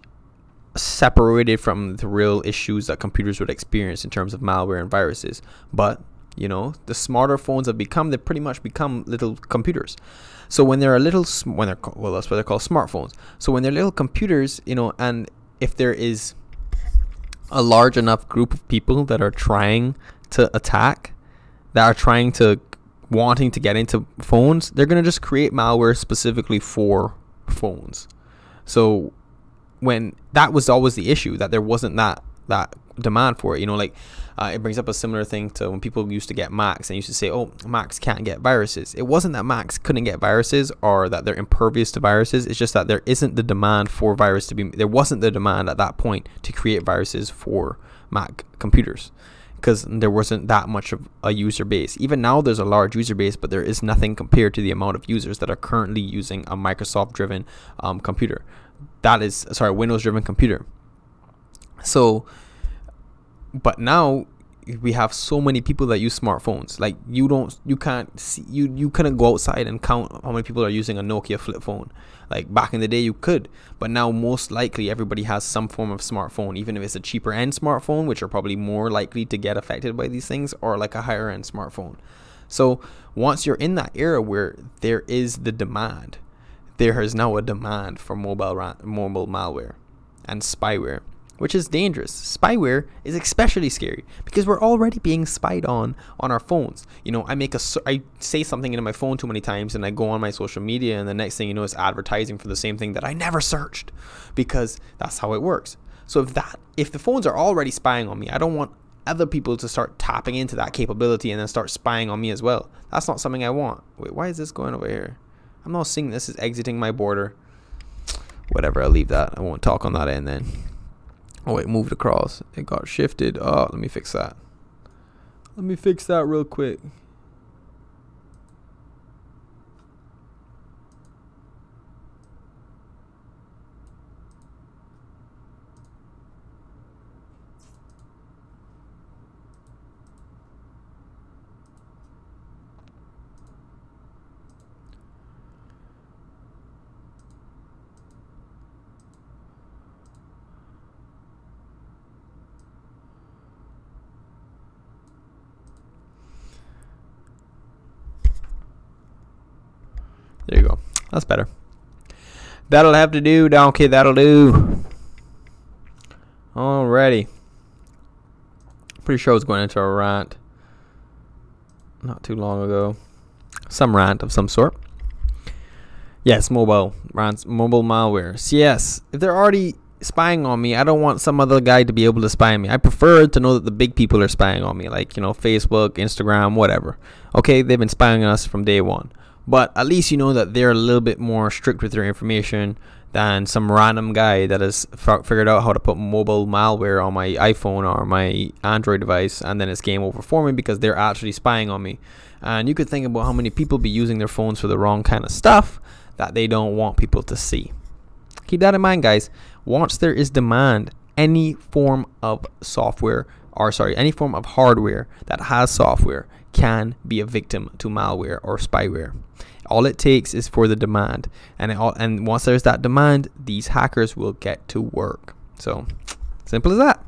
separated from the real issues that computers would experience in terms of malware and viruses. But, the smarter phones have they pretty much become little computers. So when they're that's what they're called, smartphones. So when they're little computers, and if there is a large enough group of people that are trying to attack, that are wanting to get into phones, they're going to just create malware specifically for phones. So when that was always the issue, that there wasn't that demand for it, it brings up a similar thing to when people used to get Macs and used to say, oh, Macs can't get viruses. It wasn't that Macs couldn't get viruses or that they're impervious to viruses. It's just that there isn't the demand for there wasn't the demand at that point to create viruses for Mac computers, because there wasn't that much of a user base. Even now there's a large user base, but there is nothing compared to the amount of users that are currently using a Microsoft driven computer. Windows driven computer. So, but now we have so many people that use smartphones. Like, you couldn't go outside and count how many people are using a Nokia flip phone. Like, back in the day you could, but now most likely everybody has some form of smartphone, even if it's a cheaper end smartphone, which are probably more likely to get affected by these things, or like a higher end smartphone. So once you're in that era where there is the demand, there is now a demand for mobile malware and spyware, which is dangerous. Spyware is especially scary because we're already being spied on our phones. I say something into my phone too many times and I go on my social media, and the next thing you know, it's advertising for the same thing that I never searched, because that's how it works. So if the phones are already spying on me, I don't want other people to start tapping into that capability and then start spying on me as well. That's not something I want. Wait, why is this going over here? I'm not seeing this. Is exiting my border. Whatever, I'll leave that. I won't talk on that end then. Oh wait, moved across. It got shifted. Oh, let me fix that. Let me fix that real quick. There you go. That's better. That'll have to do, donkey. That'll do. Alrighty. Pretty sure I was going into a rant not too long ago. Some rant of some sort. Yes, mobile malware. So yes, if they're already spying on me, I don't want some other guy to be able to spy on me. I prefer to know that the big people are spying on me, like, Facebook, Instagram, whatever. Okay, they've been spying on us from day one. But at least you know that they're a little bit more strict with their information, than some random guy that has figured out how to put mobile malware on my iPhone or my Android device, and then it's game over for me because they're actually spying on me. And you could think about how many people be using their phones for the wrong kind of stuff that they don't want people to see. Keep that in mind, guys. Once there is demand, any form of software, or sorry, any form of hardware that has software can be a victim to malware or spyware. All it takes is for the demand, and once there's that demand, these hackers will get to work. So simple as that.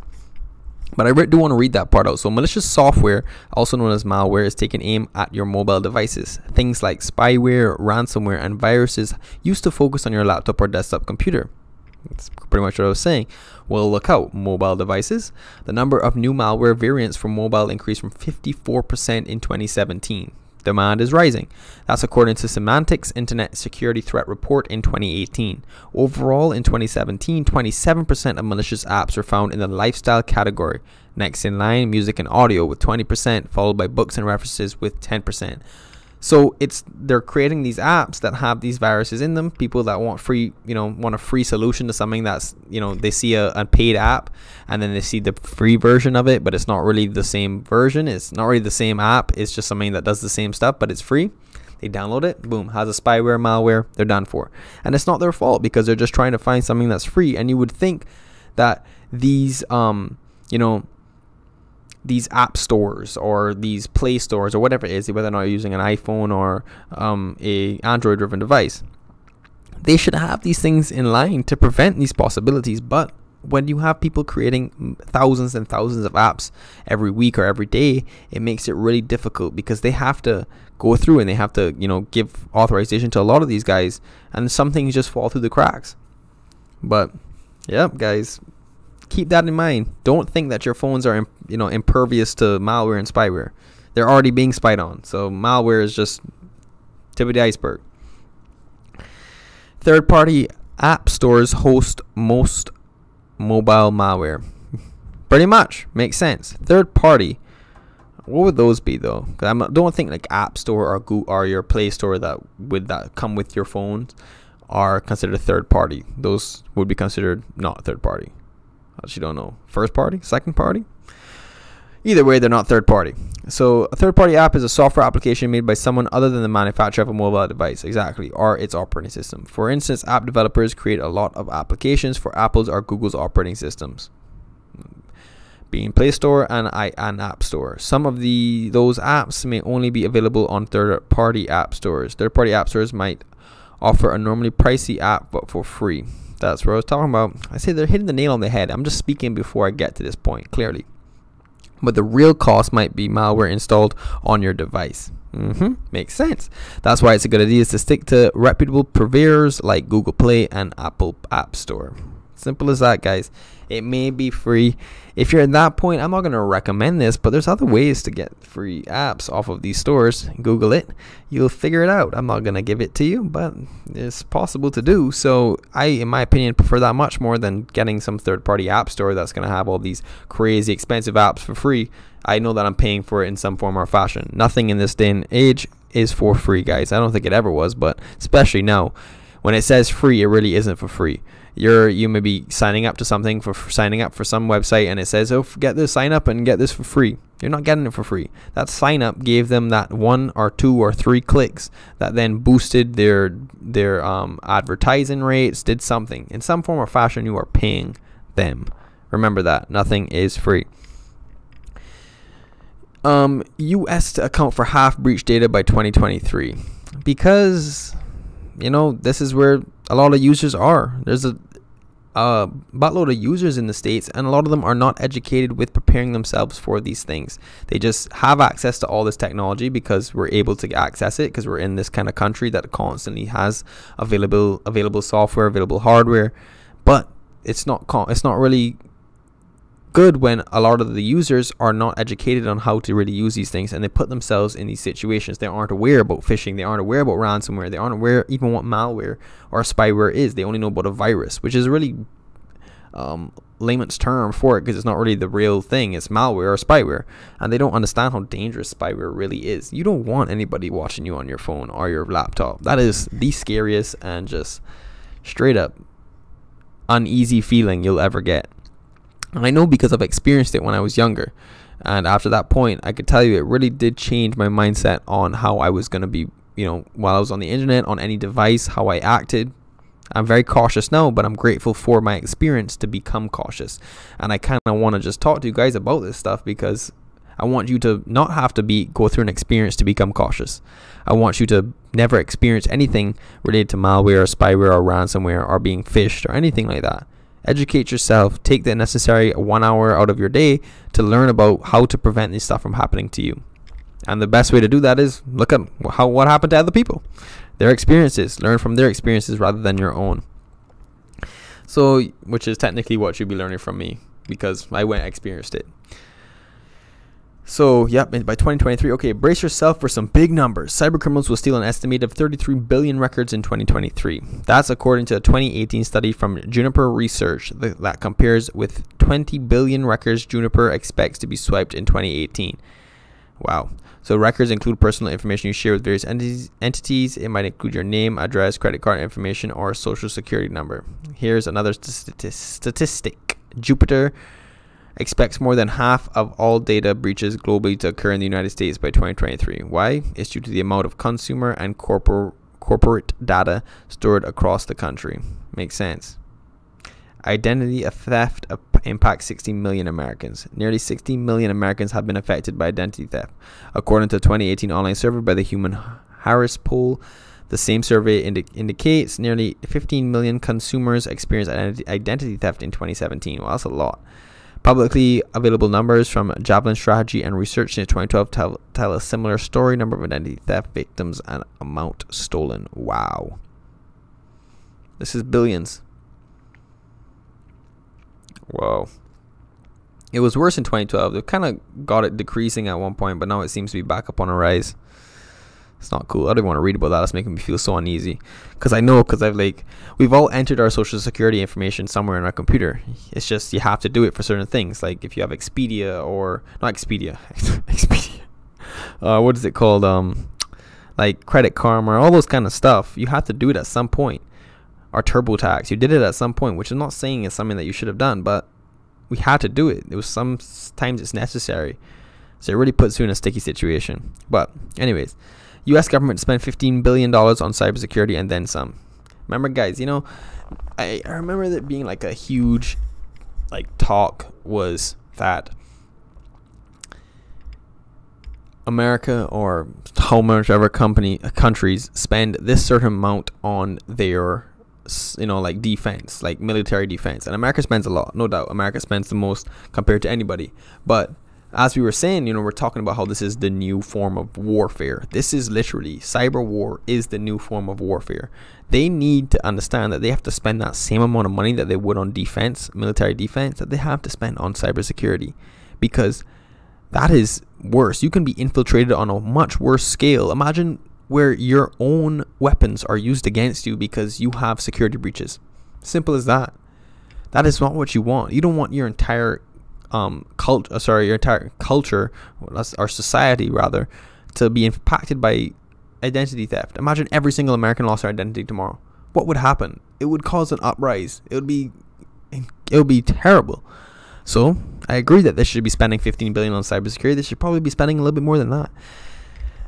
But I do want to read that part out. So malicious software, also known as malware, is taking aim at your mobile devices. Things like spyware, ransomware, and viruses used to focus on your laptop or desktop computer. That's pretty much what I was saying. Well, look out, mobile devices. The number of new malware variants for mobile increased from 54% in 2017. Demand is rising. That's according to Symantec's Internet Security Threat Report in 2018. Overall, in 2017, 27% of malicious apps were found in the lifestyle category. Next in line, music and audio with 20%, followed by books and references with 10%. So they're creating these apps that have these viruses in them. People that want free, want a free solution to something that's, they see a paid app and then they see the free version of it, but it's not really the same version. It's not really the same app. It's just something that does the same stuff, but it's free. They download it, boom, has a spyware, malware, they're done for. And it's not their fault because they're just trying to find something that's free. And you would think that these, these app stores or these play stores or whatever it is, whether or not you're using an iPhone or a Android driven device, they should have these things in line to prevent these possibilities. But when you have people creating thousands and thousands of apps every week or every day, it makes it really difficult because they have to go through and they have to give authorization to a lot of these guys, and some things just fall through the cracks. But yeah, guys, keep that in mind. Don't think that your phones are impervious to malware and spyware. They're already being spied on. So malware is just tip of the iceberg. Third-party app stores host most mobile malware. Pretty much makes sense. Third-party. What would those be though? Because I don't think like App Store or Google or your Play Store that come with your phones are considered third party. Those would be considered not third party. Actually don't know. First party? Second party? Either way, they're not third party. So a third party app is a software application made by someone other than the manufacturer of a mobile device, exactly, or its operating system. For instance, app developers create a lot of applications for Apple's or Google's operating systems, being Play Store and App Store. Some of those apps may only be available on third party app stores. Third party app stores might offer a normally pricey app but for free. That's what I was talking about. I say they're hitting the nail on the head. I'm just speaking before I get to this point, clearly. But the real cost might be malware installed on your device. Makes sense. That's why it's a good idea to stick to reputable purveyors like Google Play and Apple App Store. Simple as that, guys. It may be free. If you're at that point, I'm not going to recommend this, but there's other ways to get free apps off of these stores. Google it. You'll figure it out. I'm not going to give it to you, but it's possible to do. So I, in my opinion, prefer that much more than getting some third-party app store that's going to have all these crazy expensive apps for free. I know that I'm paying for it in some form or fashion. Nothing in this day and age is for free, guys. I don't think it ever was, but especially now. When it says free, it really isn't for free. You may be signing up to something for signing up for some website, and it says, oh, get this, sign up and get this for free. You're not getting it for free. That sign up gave them that 1 or 2 or 3 clicks that then boosted their advertising rates, did something. In some form or fashion, you are paying them. Remember that. Nothing is free. US to account for half breach data by 2023. Because, this is where a lot of users are. There's a buttload of users in the States, and a lot of them are not educated with preparing themselves for these things. They just have access to all this technology because we're able to access it because we're in this kind of country that constantly has available software, available hardware. But it's not really good when a lot of the users are not educated on how to really use these things, and they put themselves in these situations. They aren't aware about phishing, they aren't aware about ransomware, they aren't aware even what malware or spyware is. They only know about a virus, which is really layman's term for it because it's not really the real thing. It's malware or spyware, and they don't understand how dangerous spyware really is. You don't want anybody watching you on your phone or your laptop. That is the scariest and just straight up uneasy feeling you'll ever get. And I know because I've experienced it when I was younger. And after that point, I could tell you it really did change my mindset on how I was going to be, while I was on the internet, on any device, how I acted. I'm very cautious now, but I'm grateful for my experience to become cautious. And I kind of want to just talk to you guys about this stuff because I want you to not have to go through an experience to become cautious. I want you to never experience anything related to malware or spyware or ransomware or being phished or anything like that. Educate yourself. Take the necessary 1 hour out of your day to learn about how to prevent this stuff from happening to you. And the best way to do that is look at what happened to other people, their experiences. Learn from their experiences rather than your own. So, which is technically what you'd be learning from me because I went and experienced it. So, yep, by 2023, okay, brace yourself for some big numbers. Cybercriminals will steal an estimated 33 billion records in 2023. That's according to a 2018 study from Juniper Research that compares with 20 billion records Juniper expects to be swiped in 2018. Wow. So records include personal information you share with various entities. It might include your name, address, credit card information, or social security number. Here's another statistic. Jupiter expects more than half of all data breaches globally to occur in the United States by 2023. Why? It's due to the amount of consumer and corporate data stored across the country. Makes sense. Identity theft impacts 60 million Americans. Nearly 60 million Americans have been affected by identity theft, according to a 2018 online survey by the Human Harris Poll. The same survey indicates nearly 15 million consumers experienced identity theft in 2017. Well, that's a lot. Publicly available numbers from Javelin Strategy and Research since 2012 tell a similar story. Number of identity theft victims and amount stolen. Wow. This is billions. Whoa. It was worse in 2012. They kind of got it decreasing at one point, but now it seems to be back up on a rise. It's not cool. I don't want to read about that. It's making me feel so uneasy. Because we've all entered our social security information somewhere in our computer. It's just you have to do it for certain things. Like if you have Expedia or, not Expedia, Expedia. What is it called? Like Credit Karma, all those kind of stuff. You have to do it at some point. Or TurboTax. You did it at some point, which I'm not saying is something that you should have done, but we had to do it. It was sometimes it's necessary. So it really puts you in a sticky situation. But anyways, U.S. government spent $15 billion on cybersecurity and then some. Remember, guys, I remember that being like a huge talk was that America or how much ever countries spend this certain amount on their defense, like military defense. And America spends a lot, no doubt. America spends the most compared to anybody. But as we were saying, we're talking about how this is the new form of warfare. This is literally, cyber war is the new form of warfare. They need to understand that they have to spend that same amount of money that they would on defense, military defense, that they have to spend on cybersecurity, because that is worse. You can be infiltrated on a much worse scale. Imagine where your own weapons are used against you because you have security breaches. Simple as that. That is not what you want. You don't want your entire culture, or society rather, to be impacted by identity theft. Imagine every single American lost their identity tomorrow. What would happen? It would cause an uprise. It would be terrible. So I agree that they should be spending $15 billion on cybersecurity. They should probably be spending a little bit more than that.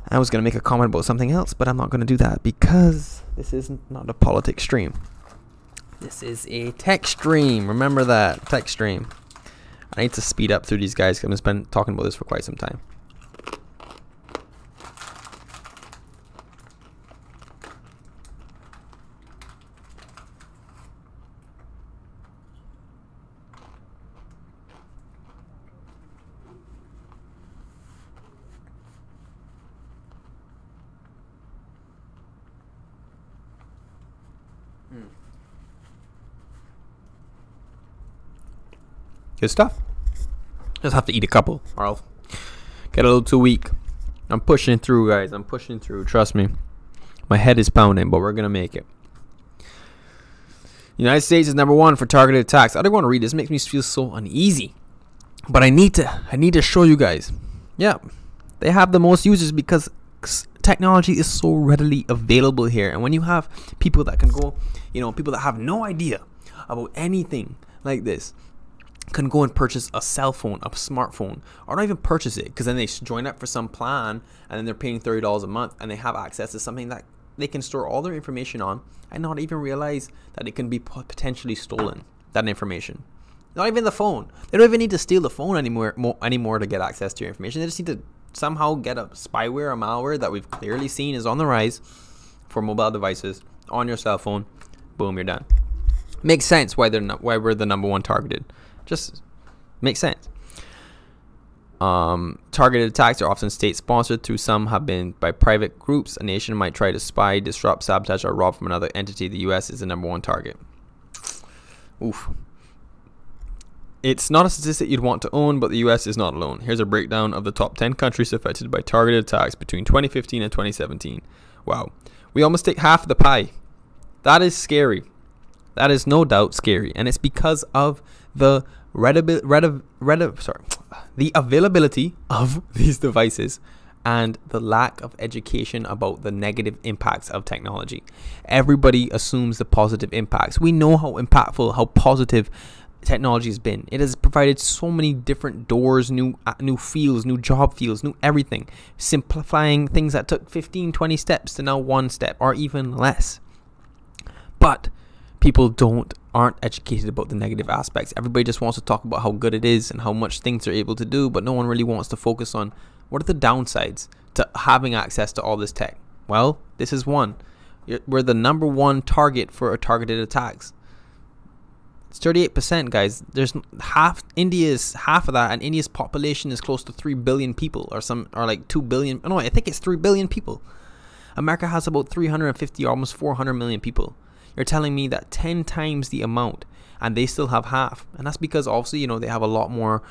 I was going to make a comment about something else, but I'm not going to do that because this is not a politics stream. This is a tech stream. Remember that, tech stream. I need to speed up through these guys because I've been talking about this for quite some time. Good stuff. Just have to eat a couple or I'll get a little too weak. I'm pushing through, guys. I'm pushing through. Trust me. My head is pounding, but we're going to make it. United States is #1 for targeted attacks. I don't want to read this. It makes me feel so uneasy. But I need to show you guys. Yeah. They have the most users because technology is so readily available here. And when you have people that can go, people that have no idea about anything like this can go and purchase a cell phone, a smartphone, or not even purchase it, because then they join up for some plan and then they're paying $30 a month and they have access to something that they can store all their information on and not even realize that it can be potentially stolen, that information. Not even the phone. They don't even need to steal the phone anymore to get access to your information. They just need to somehow get a spyware, a malware that we've clearly seen is on the rise for mobile devices on your cell phone. Boom, you're done. Makes sense why we're the number one targeted. Just makes sense. Targeted attacks are often state-sponsored, through some have been by private groups. A nation might try to spy, disrupt, sabotage, or rob from another entity. The U.S. is the number one target. Oof. It's not a statistic you'd want to own, but the U.S. is not alone. Here's a breakdown of the top 10 countries affected by targeted attacks between 2015 and 2017. Wow. We almost take half of the pie. That is scary. That is no doubt scary. And it's because of the the availability of these devices and the lack of education about the negative impacts of technology. Everybody assumes the positive impacts. We know how impactful, how positive technology has been. It has provided so many different doors, new fields, new job fields, new everything, simplifying things that took 15, 20 steps to now 1 step or even less. But people aren't educated about the negative aspects. Everybody just wants to talk about how good it is and how much things they're able to do, but no one really wants to focus on what are the downsides to having access to all this tech. Well, this is one. We're the number one target for targeted attacks. It's 38%, guys. India's half of that, and India's population is close to 3 billion people, or like 2 billion. No, I think it's 3 billion people. America has about 350, almost 400 million people. You're telling me that 10 times the amount, and they still have half. And that's because obviously, they have a lot more,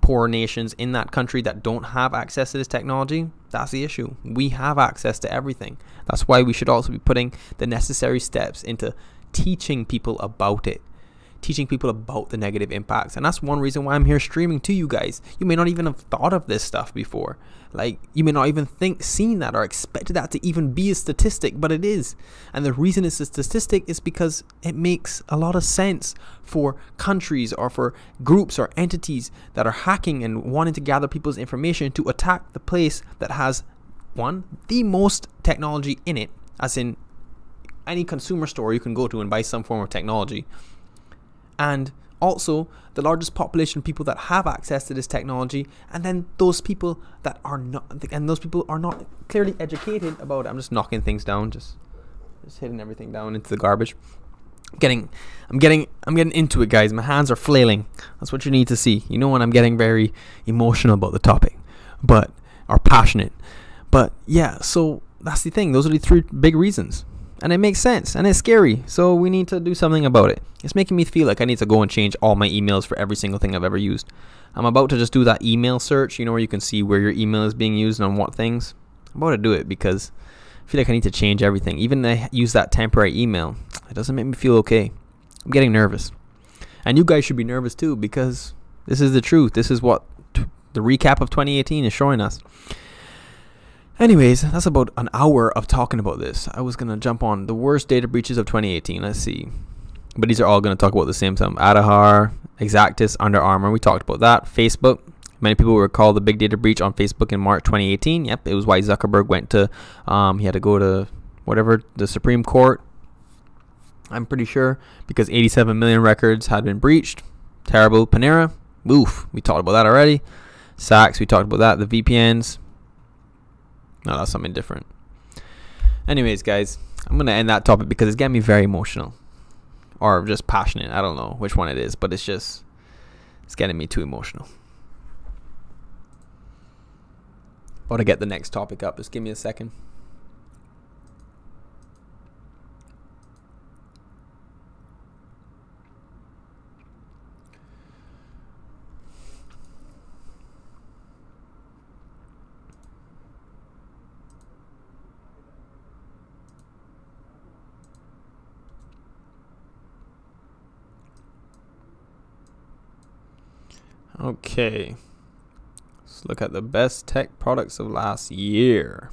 poor nations in that country that don't have access to this technology. That's the issue. We have access to everything. That's why we should also be putting the necessary steps into teaching people about it, teaching people about the negative impacts. And that's one reason why I'm here streaming to you guys. You may not even have thought of this stuff before. Like, you may not even seen that or expected that to even be a statistic, but it is. And the reason it's a statistic is because it makes a lot of sense for countries or for groups or entities that are hacking and wanting to gather people's information to attack the place that has the most technology in it, as in any consumer store you can go to and buy some form of technology, and also the largest population of people that have access to this technology, and then those people that are not, and those people are not clearly educated about it. I'm just knocking things down, just hitting everything down into the garbage. I'm getting into it, guys. My hands are flailing. That's what you need to see. When I'm getting very emotional about the topic, or passionate. But yeah, so that's the thing. Those are the 3 big reasons. And it makes sense, and it's scary, so we need to do something about it. It's making me feel like I need to go and change all my emails for every single thing I've ever used. I'm about to just do that email search, where you can see where your email is being used and on what things. I'm about to do it because I feel like I need to change everything. Even if I use that temporary email, it doesn't make me feel okay. I'm getting nervous. And you guys should be nervous too, because this is the truth. This is what the recap of 2018 is showing us. Anyways, that's about an hour of talking about this. I was going to jump on the worst data breaches of 2018. Let's see. But these are all going to talk about the same time. Adahar, Exactis, Under Armour. We talked about that. Facebook. Many people recall the big data breach on Facebook in March 2018. Yep, it was why Zuckerberg went to, he had to go to the Supreme Court. I'm pretty sure, because 87 million records had been breached. Terrible. Panera. Oof. We talked about that already. Saks. We talked about that. The VPNs. No, that's something different. Anyways, guys, I'm going to end that topic because it's getting me very emotional. Or just passionate. I don't know which one it is, but it's getting me too emotional. About to get the next topic up. Just give me a second. Okay, let's look at the best tech products of last year.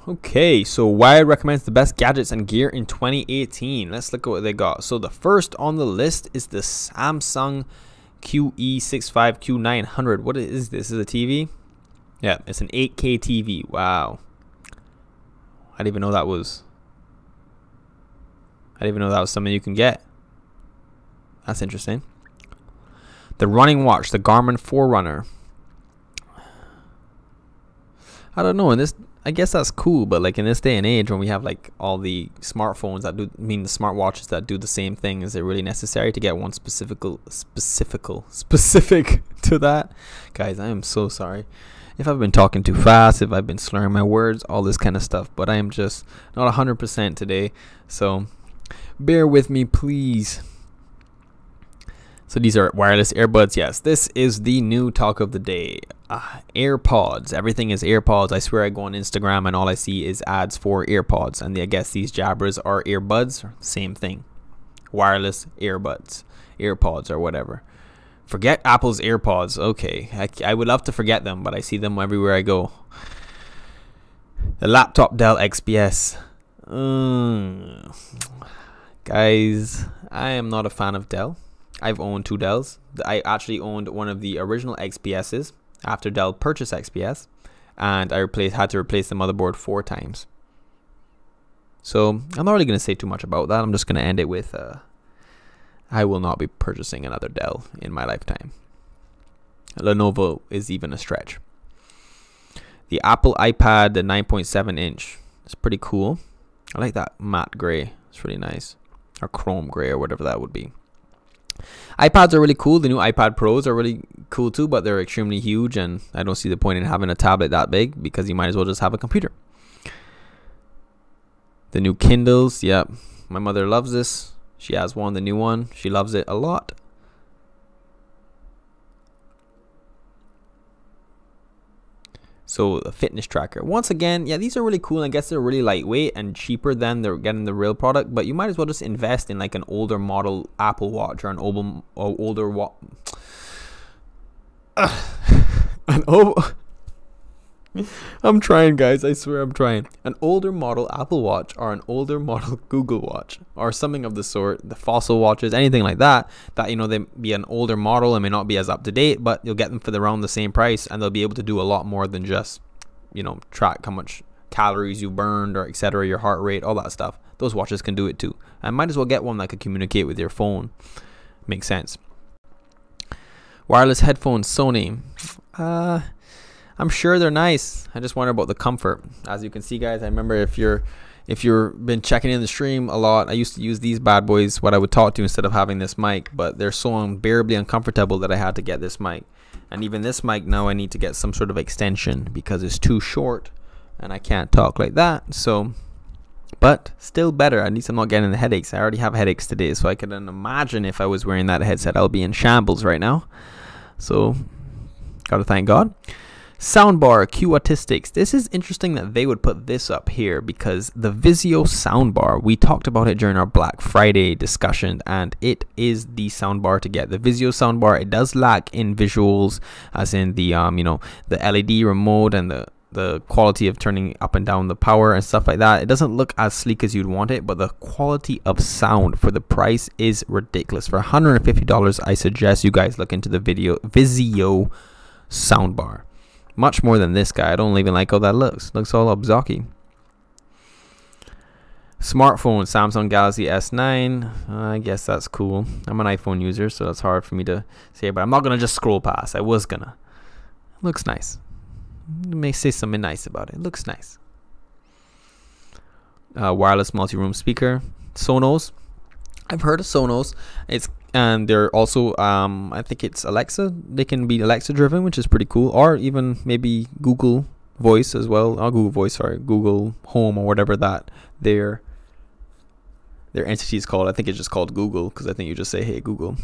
Okay, so Wired recommends the best gadgets and gear in 2018. Let's look at what they got. So the first on the list is the Samsung QE65Q900. What is this? Is it a TV? Yeah, it's an 8K TV. Wow. I didn't even know that was something you can get. That's interesting. The running watch, the Garmin Forerunner. I don't know. I guess that's cool, but like in this day and age when we have like all the smartphones that do, the smartwatches that do the same thing, is it really necessary to get one specific to that? Guys, I am so sorry if I've been talking too fast, if I've been slurring my words, all this kind of stuff, but I am just not 100% today, so bear with me, please. So these are wireless earbuds. Yes, this is the new talk of the day. AirPods. Everything is AirPods. I swear I go on Instagram and all I see is ads for AirPods. And I guess these jabbers are earbuds. Same thing. Wireless earbuds. AirPods or whatever. Forget Apple's AirPods. Okay. I would love to forget them, but I see them everywhere I go. The laptop Dell XPS. Guys, I am not a fan of Dell. I've owned 2 Dells. I actually owned one of the original XPSs after Dell purchased XPS, and I had to replace the motherboard 4 times. So I'm not really going to say too much about that. I'm just going to end it with I will not be purchasing another Dell in my lifetime. Lenovo is even a stretch. The Apple iPad, the 9.7 inch. It's pretty cool. I like that matte gray. It's really nice. Or chrome gray or whatever that would be. iPads are really cool. The new iPad Pros are really cool too, but they're extremely huge, and I don't see the point in having a tablet that big because you might as well just have a computer. The new Kindles, yep. My mother loves this. She has one, the new one. She loves it a lot. So the fitness tracker, once again, yeah, these are really cool. I guess they're really lightweight and cheaper than they're getting the real product, but you might as well just invest in like an older model Apple Watch or an older watch. I'm trying, guys. I swear I'm trying. An older model Apple Watch or an older model Google Watch or something of the sort. The Fossil watches, anything like that. That, you know, they be an older model and may not be as up to date, but you'll get them for around the same price, and they'll be able to do a lot more than just, you know, track how much calories you burned or etc. Your heart rate, all that stuff. Those watches can do it too. And might as well get one that could communicate with your phone. Makes sense. Wireless headphones, Sony. I'm sure they're nice. I just wonder about the comfort. As you can see, guys, I remember if you've been checking in the stream a lot, I used to use these bad boys, what I would talk to instead of having this mic, but they're so unbearably uncomfortable that I had to get this mic. And even this mic now I need to get some sort of extension because it's too short and I can't talk like that. So, but still better. At least I'm not getting the headaches. I already have headaches today, so I can imagine if I was wearing that headset, I'll be in shambles right now. So, gotta thank God. Soundbar, Q Autistics. This is interesting that they would put this up here because the Vizio soundbar, we talked about it during our Black Friday discussion, and it is the soundbar to get. The Vizio soundbar, it does lack in visuals, as in the you know, the LED remote and the quality of turning up and down the power and stuff like that. It doesn't look as sleek as you'd want it, but the quality of sound for the price is ridiculous. For $150, I suggest you guys look into the Vizio soundbar. Much more than this guy. I don't even like how that looks. Looks all obzocky. Smartphone, Samsung Galaxy S9. I guess that's cool. I'm an iPhone user, so that's hard for me to say, but I'm not gonna just scroll past. I was gonna. Looks nice. You may say something nice about it. Looks nice. Wireless multi-room speaker. Sonos. I've heard of Sonos. And they're also I think it's Alexa. They can be Alexa driven, which is pretty cool, or even maybe Google Voice as well. Not Google Voice, sorry, Google Home or whatever that their entity is called. I think it's just called Google because I think you just say, "Hey Google."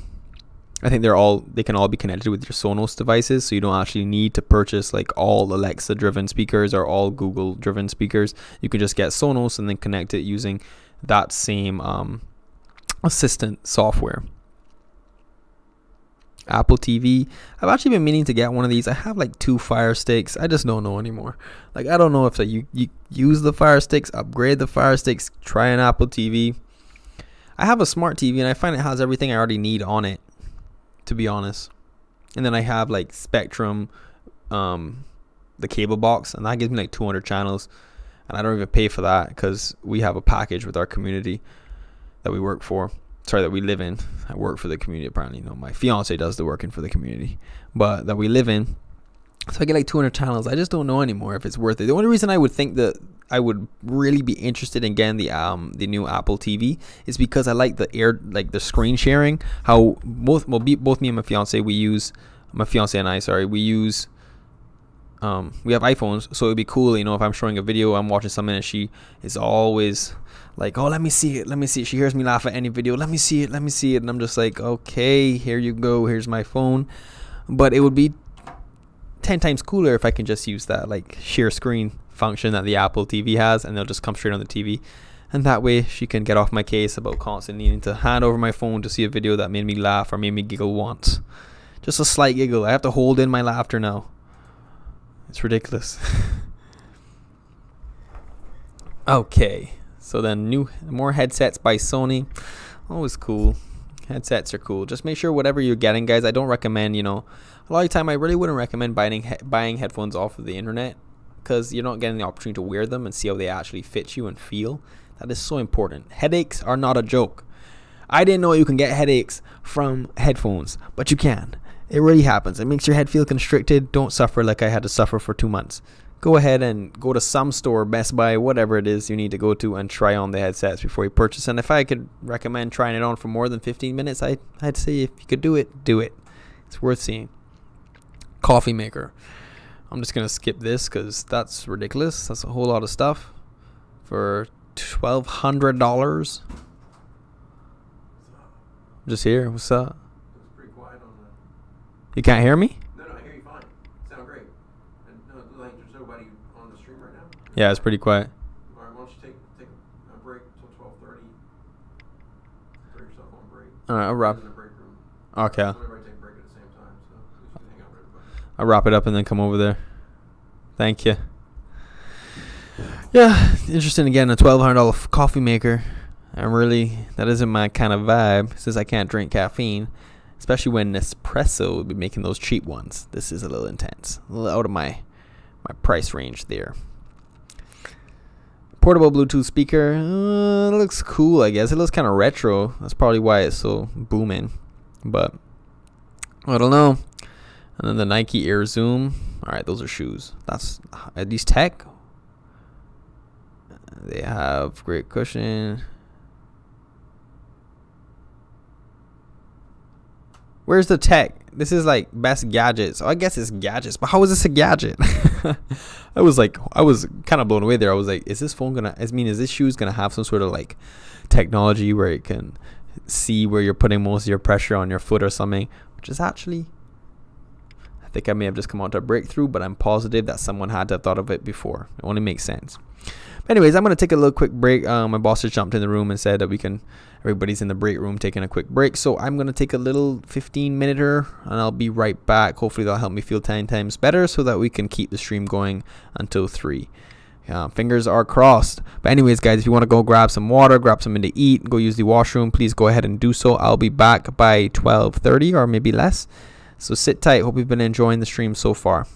I think they can all be connected with your Sonos devices, so you don't actually need to purchase like all Alexa driven speakers or all Google driven speakers. You can just get Sonos and then connect it using that same assistant software. Apple TV. I've actually been meaning to get one of these. I have like 2 Fire Sticks. I just don't know anymore. Like, I don't know if you use the Fire Sticks, upgrade the Fire Sticks, try an Apple TV. I have a smart TV and I find it has everything I already need on it, to be honest. And then I have like Spectrum, the cable box, and that gives me like 200 channels, and I don't even pay for that because we have a package with our community that we work for. Sorry, that we live in. I work for the community apparently. No, my fiance does the working for the community, but that we live in. So I get like 200 channels. I just don't know anymore if it's worth it. The only reason I would think that I would really be interested in getting the new Apple TV is because I like the screen sharing. How both me and my fiance, we use we use we have iPhones, so it'd be cool, you know, if I'm showing a video, I'm watching something, and she is always like, oh, let me see it. She hears me laugh at any video. Let me see it. And I'm just like, okay, here you go. Here's my phone. But it would be 10 times cooler if I can just use that like share screen function that the Apple TV has, and they'll just come straight on the TV. And that way she can get off my case about constantly needing to hand over my phone to see a video that made me laugh or made me giggle once. Just a slight giggle. I have to hold in my laughter now. It's ridiculous. Okay, so then more headsets by Sony. Always cool. Headsets are cool. Just make sure whatever you're getting, guys, I don't recommend, you know, a lot of the time I really wouldn't recommend buying headphones off of the internet, because you're not getting the opportunity to wear them and see how they actually fit you and feel. That is so important. Headaches are not a joke. I didn't know you can get headaches from headphones, but you can. It really happens. It makes your head feel constricted. Don't suffer like I had to suffer for 2 months. Go ahead and go to some store, Best Buy, whatever it is you need to go to, and try on the headsets before you purchase. And if I could recommend trying it on for more than 15 minutes, I'd say if you could do it, do it. It's worth seeing. Coffee maker. I'm just going to skip this because that's ridiculous. That's a whole lot of stuff for $1,200. Just here. What's up? It's pretty quiet on the... You can't hear me? No, I hear you fine. Sound great. And no, like there's nobody on the stream right now? Yeah, it's pretty quiet. All right, why don't you take a break until 12:30. Throw yourself on break. All right, I'll wrap. In the break room. Okay. Everybody take a break at the same time, so at least you can hang out with everybody. I'll wrap it up and then come over there. Thank you. Yeah, interesting again, a $1,200 coffee maker. That isn't my kind of vibe, since I can't drink caffeine, especially when Nespresso would be making those cheap ones. This is a little intense, a little out of my price range there. Portable Bluetooth speaker, it looks cool, I guess. It looks kind of retro. That's probably why it's so booming, but I don't know. And then the Nike Air Zoom. All right, those are shoes. Are these Tech? They have great cushion. Where's the Tech? This is like best gadgets. Oh, I guess it's gadgets, but how is this a gadget? I was kind of blown away there. I was like, is this shoes gonna have some sort of like technology where it can see where you're putting most of your pressure on your foot or something? Which is actually, I think I may have just come onto a breakthrough, but I'm positive that someone had to have thought of it before. It only makes sense. Anyways, I'm going to take a little quick break. My boss just jumped in the room and said that everybody's in the break room taking a quick break. So I'm going to take a little 15-minute and I'll be right back. Hopefully that'll help me feel 10 times better so that we can keep the stream going until 3. Fingers are crossed. But anyways, guys, if you want to go grab some water, grab something to eat, go use the washroom, please go ahead and do so. I'll be back by 12:30 or maybe less. So sit tight. Hope you've been enjoying the stream so far.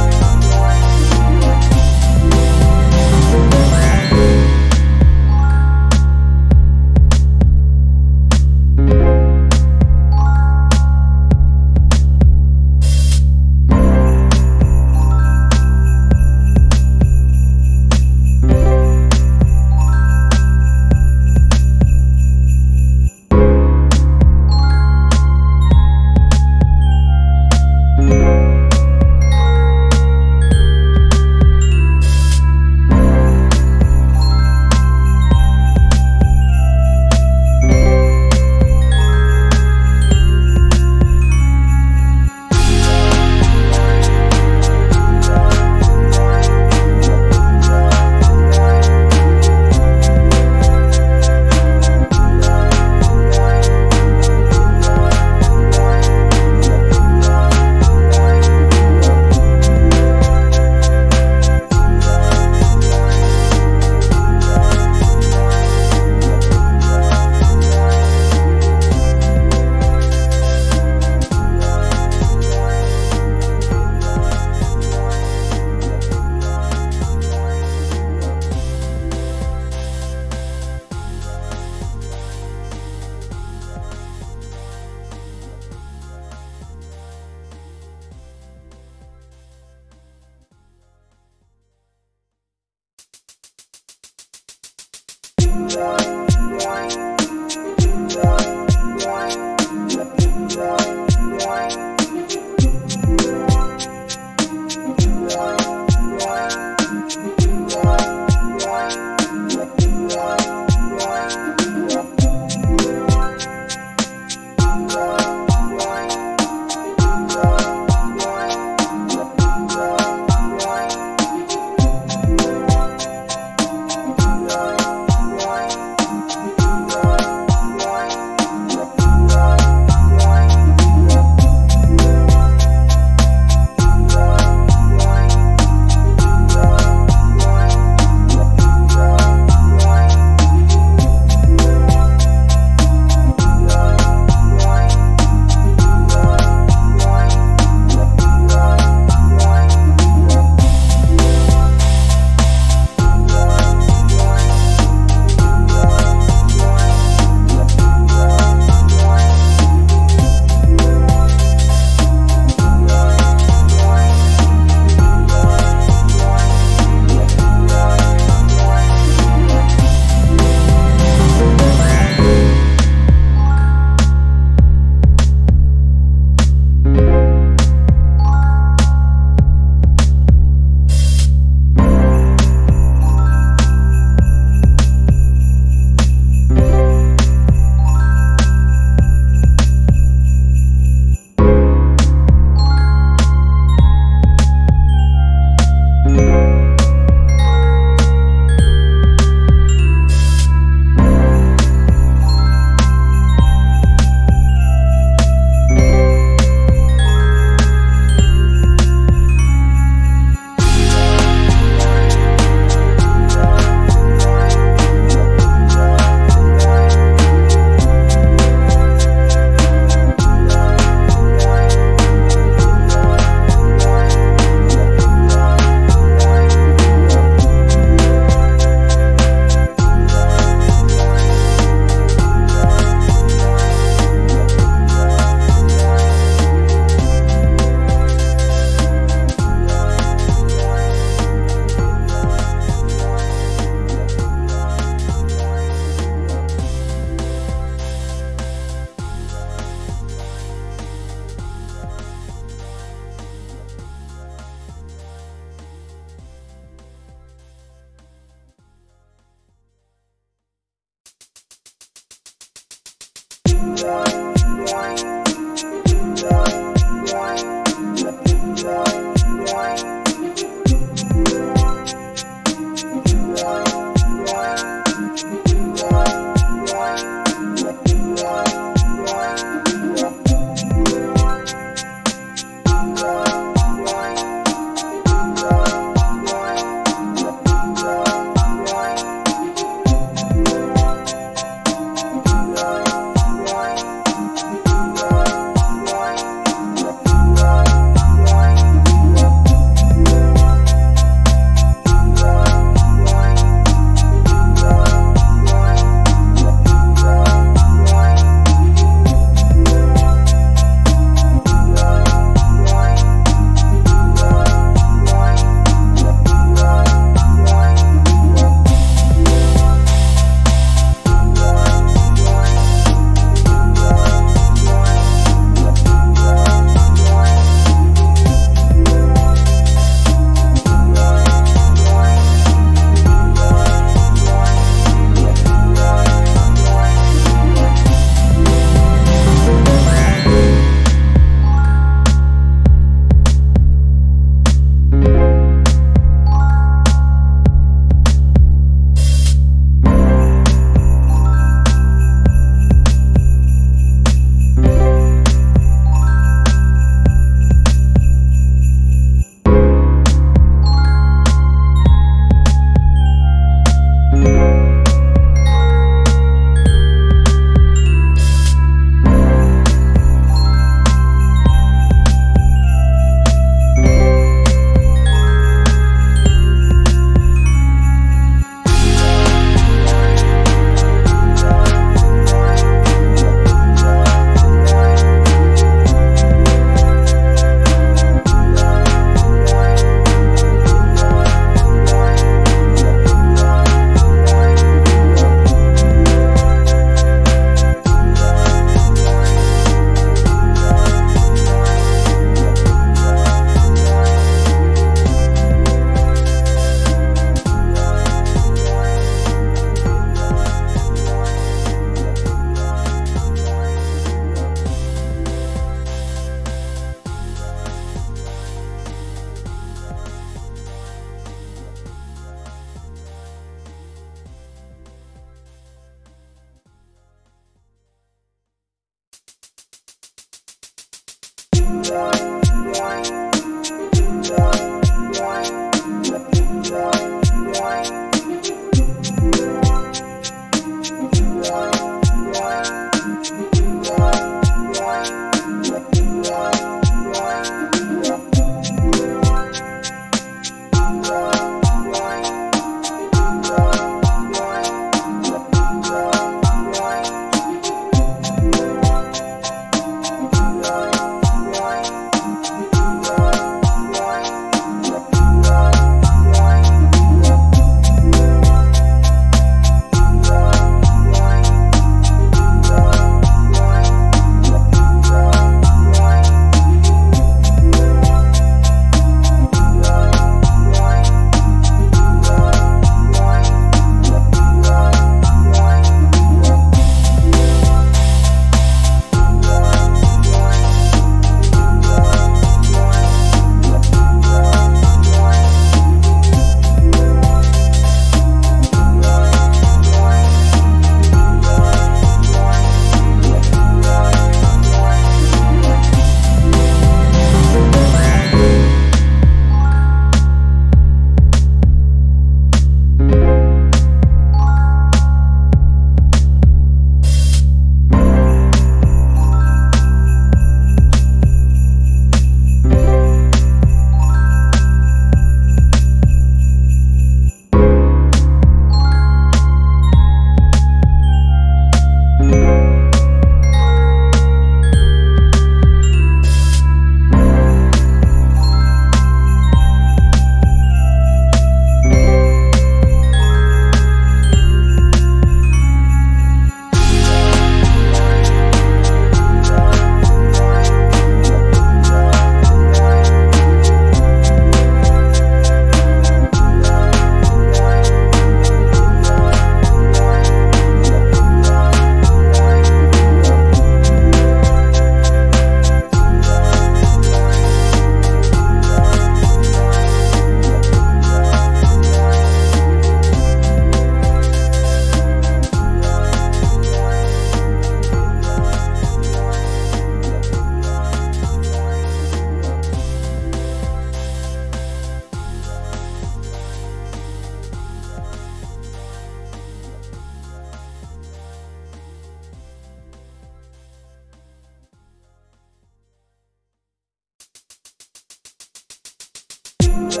And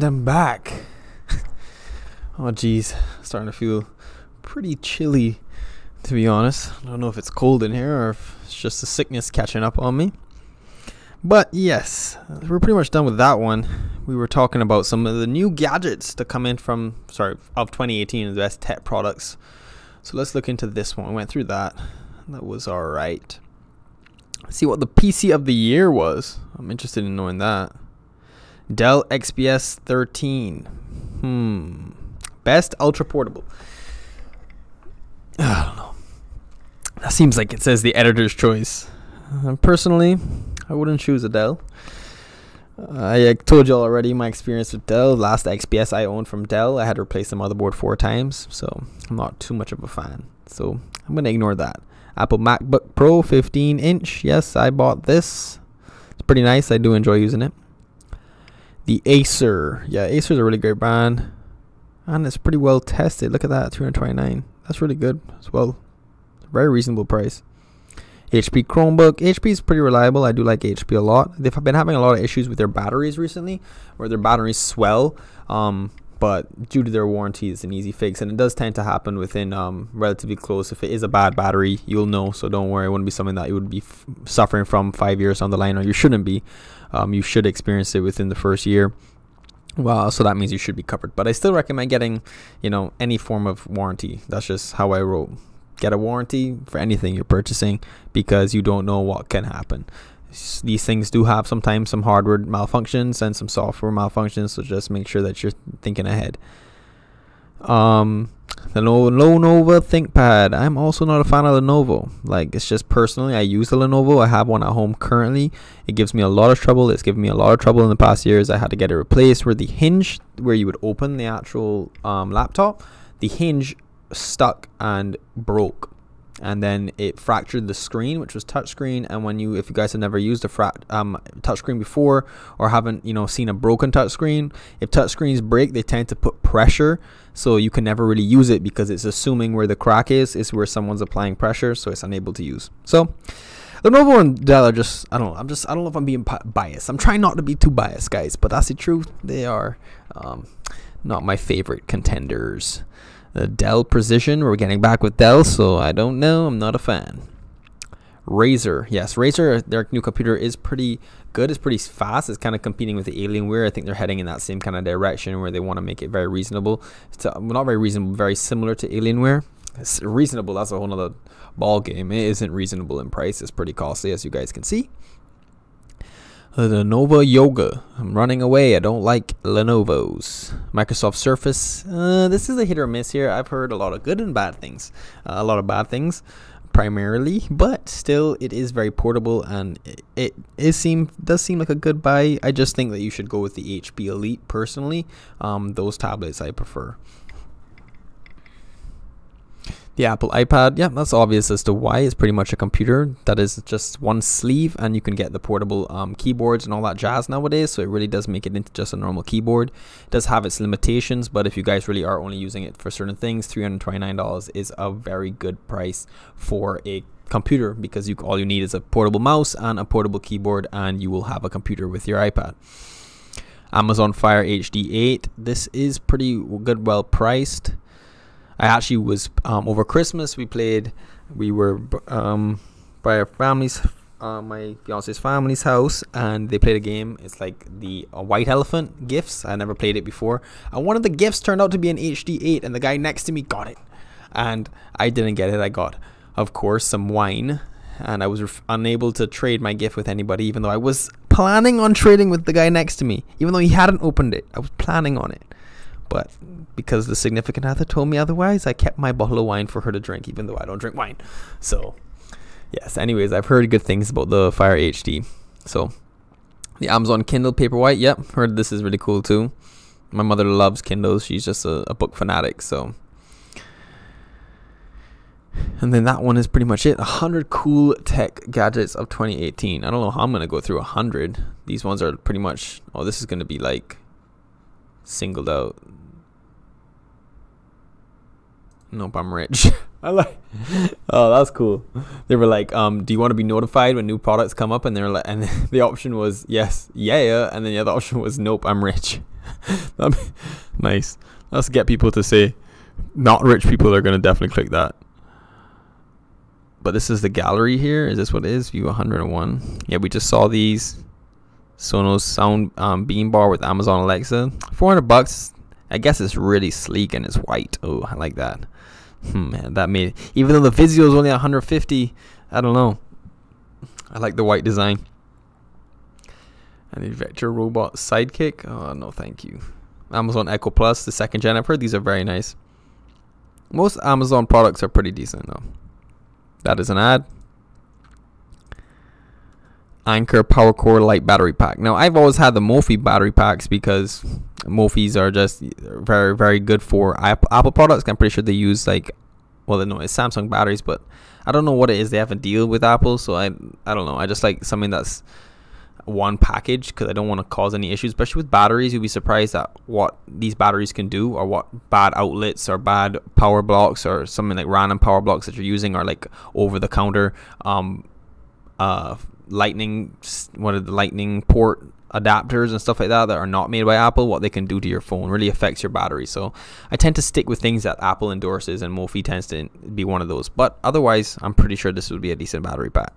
I'm back. Oh geez, starting to feel pretty chilly, to be honest. I don't know if it's cold in here or if it's just the sickness catching up on me. But yes, we're pretty much done with that one. We were talking about some of the new gadgets to come in of 2018, the best tech products. So let's look into this one. We went through that. That was alright. Let's see what the PC of the year was. I'm interested in knowing that. Dell XPS 13. Best ultra portable. I don't know. That seems like it says the editor's choice. Personally, I wouldn't choose a Dell. I told you all already my experience with Dell. Last XPS I owned from Dell, I had to replace the motherboard 4 times, so I'm not too much of a fan. So I'm going to ignore that. Apple MacBook Pro 15-inch. Yes, I bought this. It's pretty nice. I do enjoy using it. The Acer. Yeah, Acer's a really great brand. And it's pretty well tested. Look at that, $229. That's really good as well. Very reasonable price. HP Chromebook. HP is pretty reliable. I do like HP a lot. They've been having a lot of issues with their batteries recently, where their batteries swell. But due to their warranty, it's an easy fix. And it does tend to happen within relatively close. If it is a bad battery, you'll know. So don't worry. It wouldn't be something that you would be suffering from 5 years down the line, or you shouldn't be. You should experience it within the first year. Well, so that means you should be covered. But I still recommend getting, any form of warranty. That's just how I roll. Get a warranty for anything you're purchasing, because you don't know what can happen. These things do have sometimes some hardware malfunctions and some software malfunctions, so just make sure that you're thinking ahead. The Lenovo ThinkPad. I'm also not a fan of Lenovo. Like, it's just personally, I use the Lenovo. I have one at home currently. It gives me a lot of trouble. It's given me a lot of trouble in the past years. I had to get it replaced, where the hinge where you would open the actual laptop, the hinge stuck and broke, and then it fractured the screen, which was touchscreen. And if you guys have never used a touchscreen before, or haven't seen a broken touchscreen, if touchscreens break, they tend to put pressure, so you can never really use it, because it's assuming where the crack is where someone's applying pressure, so it's unable to use. So Lenovo and Dell are just, I don't know if I'm being biased. I'm trying not to be too biased, guys, but that's the truth. They are not my favorite contenders. The Dell Precision, we're getting back with Dell, so I don't know. I'm not a fan. Razer. Yes, Razer, their new computer is pretty good. It's pretty fast. It's kind of competing with the Alienware. I think they're heading in that same kind of direction, where they want to make it very reasonable. Not very reasonable, very similar to Alienware. It's reasonable, that's a whole nother ball game. It isn't reasonable in price. It's pretty costly, as you guys can see. The Lenovo Yoga. I'm running away. I don't like Lenovo's. Microsoft Surface. This is a hit or miss here. I've heard a lot of good and bad things. A lot of bad things, primarily, but still, it is very portable, and it does seem like a good buy. I just think that you should go with the HP Elite personally. Those tablets I prefer. The Apple iPad, yeah, that's obvious as to why. It's pretty much a computer that is just one sleeve, and you can get the portable keyboards and all that jazz nowadays, so it really does make it into just a normal keyboard. It does have its limitations, but if you guys really are only using it for certain things, $329 is a very good price for a computer, because all you need is a portable mouse and a portable keyboard, and you will have a computer with your iPad. Amazon Fire HD 8. This is pretty good, well priced. I actually was over Christmas. We were by our family's, my fiance's family's house, and they played a game. It's like the White Elephant gifts. I never played it before, and one of the gifts turned out to be an HD 8, and the guy next to me got it, and I didn't get it. I got, of course, some wine, and I was unable to trade my gift with anybody, even though I was planning on trading with the guy next to me, even though he hadn't opened it. I was planning on it. But because the significant other told me otherwise, I kept my bottle of wine for her to drink, even though I don't drink wine. So, yes, anyways, I've heard good things about the Fire HD. So, the Amazon Kindle Paperwhite, yep, heard this is really cool too. My mother loves Kindles. She's just a book fanatic, so. And then that one is pretty much it. 100 cool tech gadgets of 2018. I don't know how I'm going to go through 100. These ones are pretty much, oh, this is going to be like singled out. Nope, I'm rich. I like. Oh, that's cool. They were like, do you want to be notified when new products come up? And they're like, and the option was yes, yeah, and then the other option was nope, I'm rich. Nice. Let's get people to say, not rich people are gonna definitely click that. But this is the gallery here. Is this what it is? View 101. Yeah, we just saw these Sonos sound beam bar with Amazon Alexa. $400. I guess it's really sleek and it's white. Oh, I like that. Man, that made it. Even though the Vizio is only 150, I don't know. I like the white design. And the Vector Robot Sidekick. Oh, no, thank you. Amazon Echo Plus, the 2nd gen. I've heard these are very nice. Most Amazon products are pretty decent, though. That is an ad. Anker Power Core Light Battery Pack. Now, I've always had the Mophie battery packs because Mophies are just very, very good for Apple products. I'm pretty sure they use like, well, no, it's Samsung batteries, but I don't know what it is. They have a deal with Apple, so I don't know. I just like something that's one package because I don't want to cause any issues, especially with batteries. You'll be surprised at what these batteries can do, or what bad outlets or bad power blocks or something like random power blocks that you're using are like over the counter lightning port adapters and stuff like that are not made by Apple. What they can do to your phone really affects your battery. So I tend to stick with things that Apple endorses, and Mophie tends to be one of those. But otherwise, I'm pretty sure this would be a decent battery pack.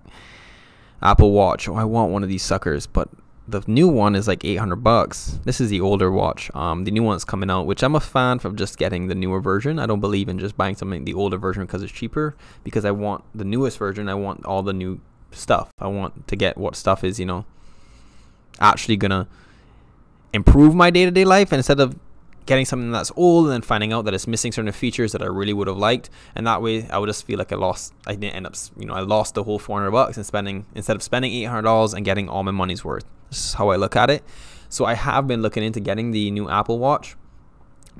Apple Watch. Oh, I want one of these suckers, but the new one is like $800. This is the older watch. The new one's coming out, which I'm a fan of just getting the newer version. I don't believe in just buying something the older version because it's cheaper, because I want the newest version. I want all the new stuff. I want to get what stuff is, actually gonna improve my day-to-day life, and instead of getting something that's old and then finding out that it's missing certain features that I really would have liked. And that way I would just feel like I didn't end up, I lost the whole $400 and instead of spending $800 and getting all my money's worth. This is how I look at it. So I have been looking into getting the new Apple Watch.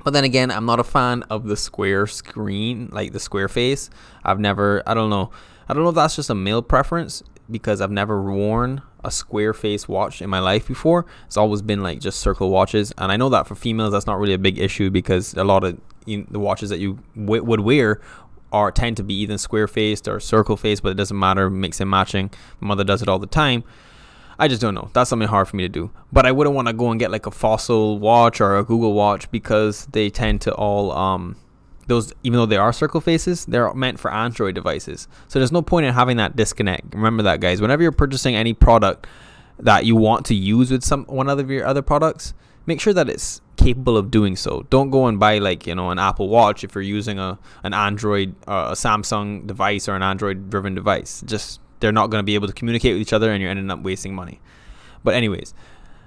But then again, I'm not a fan of the square screen, like the square face. I don't know if that's just a male preference, because I've never worn a square face watch in my life before. It's always been like just circle watches, and I know that for females that's not really a big issue, because a lot of the watches that you would wear tend to be either square faced or circle faced, but it doesn't matter, mix and matching. My mother does it all the time. I just don't know. That's something hard for me to do. But I wouldn't want to go and get like a Fossil watch or a Google watch, because they tend to all those, even though they are circle faces, they're meant for Android devices. So there's no point in having that disconnect. Remember that, guys. Whenever you're purchasing any product that you want to use with one of your other products, make sure that it's capable of doing so. Don't go and buy like, an Apple Watch if you're using an Android, a Samsung device or an Android driven device. Just, they're not going to be able to communicate with each other, and you're ending up wasting money. But anyways,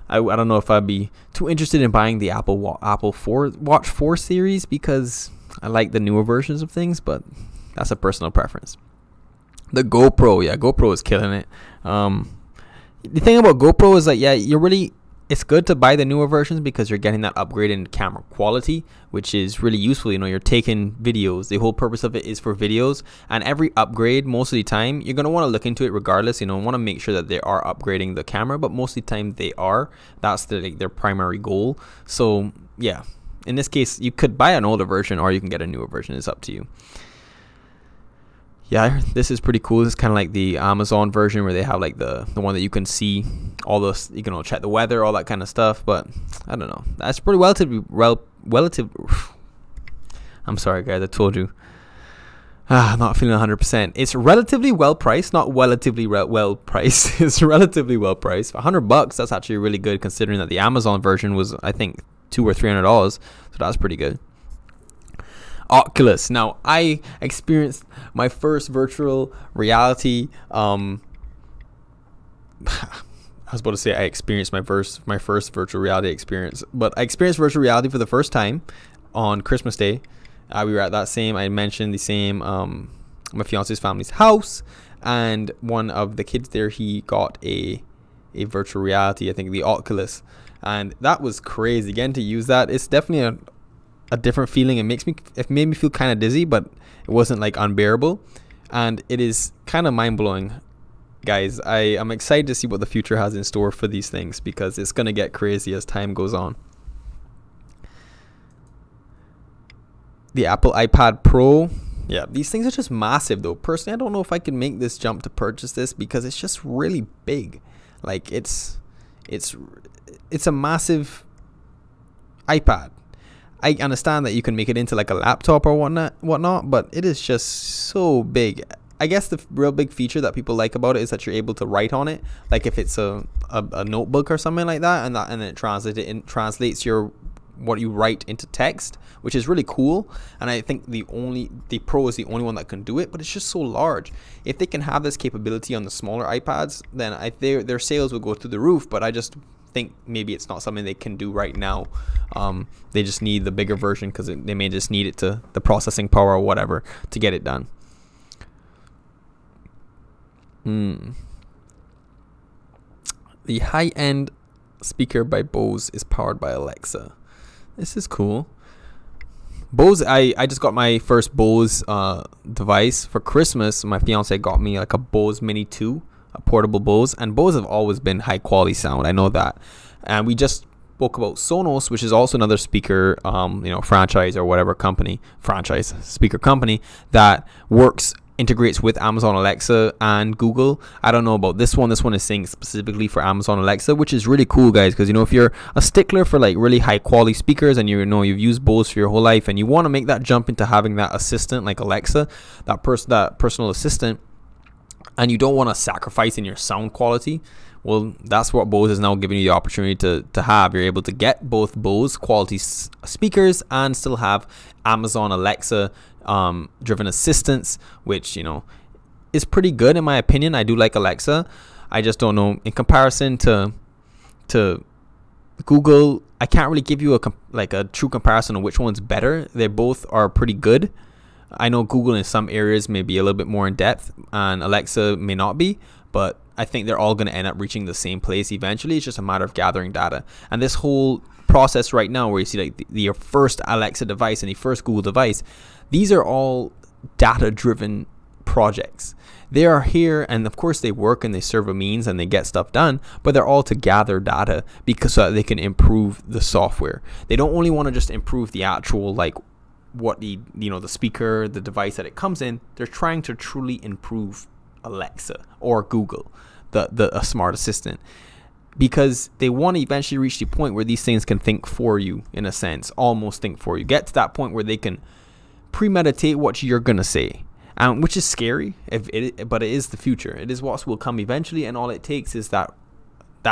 I don't know if I'd be too interested in buying the Apple Watch 4 series, because I like the newer versions of things, but that's a personal preference. The GoPro, yeah, GoPro is killing it. The thing about GoPro is that, yeah, it's good to buy the newer versions because you're getting that upgrade in camera quality, which is really useful. You're taking videos. The whole purpose of it is for videos, and every upgrade, most of the time, you're going to want to look into it regardless. Want to make sure that they are upgrading the camera, but most of the time they are. That's their primary goal. So, yeah. In this case, you could buy an older version or you can get a newer version. It's up to you. Yeah, this is pretty cool. It's kind of like the Amazon version where they have like the one that you can see all those, you can check the weather, all that kind of stuff. But I don't know. That's pretty relative. I'm sorry, guys. I told you. I'm not feeling 100%. It's relatively well priced, not relatively well priced. It's relatively well priced. For $100, that's actually really good, considering that the Amazon version was, I think, $200 or $300. So that's pretty good. Oculus. Now, I experienced my first virtual reality. I was about to say I experienced my first virtual reality experience, but I experienced virtual reality for the first time on Christmas Day. We were at I mentioned the same my fiance's family's house, and one of the kids there, he got a virtual reality, I think the Oculus, and that was crazy. Getting to use that, it's definitely a different feeling. It made me feel kind of dizzy, but it wasn't like unbearable, and it is kind of mind-blowing, guys. I'm excited to see what the future has in store for these things, because it's gonna get crazy as time goes on. the Apple iPad Pro. Yeah, these things are just massive though. Personally, I don't know if I can make this jump to purchase this because it's just really big. Like it's a massive iPad. I understand that you can make it into like a laptop or whatnot, but it is just so big. I guess the real big feature that people like about it is that you're able to write on it, like if it's a notebook or something like that, and then it translates your what you write into text, which is really cool. And I think the Pro is the only one that can do it, but it's just so large. If they can have this capability on the smaller iPads, then their sales will go through the roof. But I just think maybe it's not something they can do right now. They just need the bigger version because they may just need the processing power or whatever to get it done. The high-end speaker by Bose is powered by Alexa. This is cool. Bose, I just got my first Bose device for Christmas. My fiance got me like a Bose Mini 2, a portable Bose, and Bose have always been high quality sound. I know that. And we just spoke about Sonos, which is also another speaker, franchise or whatever speaker company that integrates with Amazon Alexa and Google. I don't know about this one. This one is saying specifically for Amazon Alexa, which is really cool, guys, because if you're a stickler for like really high quality speakers and you've used Bose for your whole life and you want to make that jump into having that assistant like Alexa, that personal assistant, and you don't want to sacrifice in your sound quality, well, that's what Bose is now giving you the opportunity to have. You're able to get both Bose quality speakers and still have Amazon Alexa driven assistants, which is pretty good in my opinion. I do like Alexa. I just don't know in comparison to Google. I can't really give you a true comparison of which one's better. They both are pretty good. I know Google in some areas may be a little bit more in depth and Alexa may not be, but I think they're all going to end up reaching the same place eventually. It's just a matter of gathering data. And this whole process right now where you see like your first Alexa device and the first Google device, these are all data driven projects. They are here, and of course they work and they serve a means and they get stuff done, but they're all to gather data because so that they can improve the software. They don't only want to just improve the actual what the speaker, the device that it comes in. They're trying to truly improve Alexa or Google, a smart assistant, because they want to eventually reach the point where these things can think for you, in a sense, almost think for you. Get to that point where they can premeditate what you're gonna say, which is scary, but it is the future. It is what will come eventually, and all it takes is that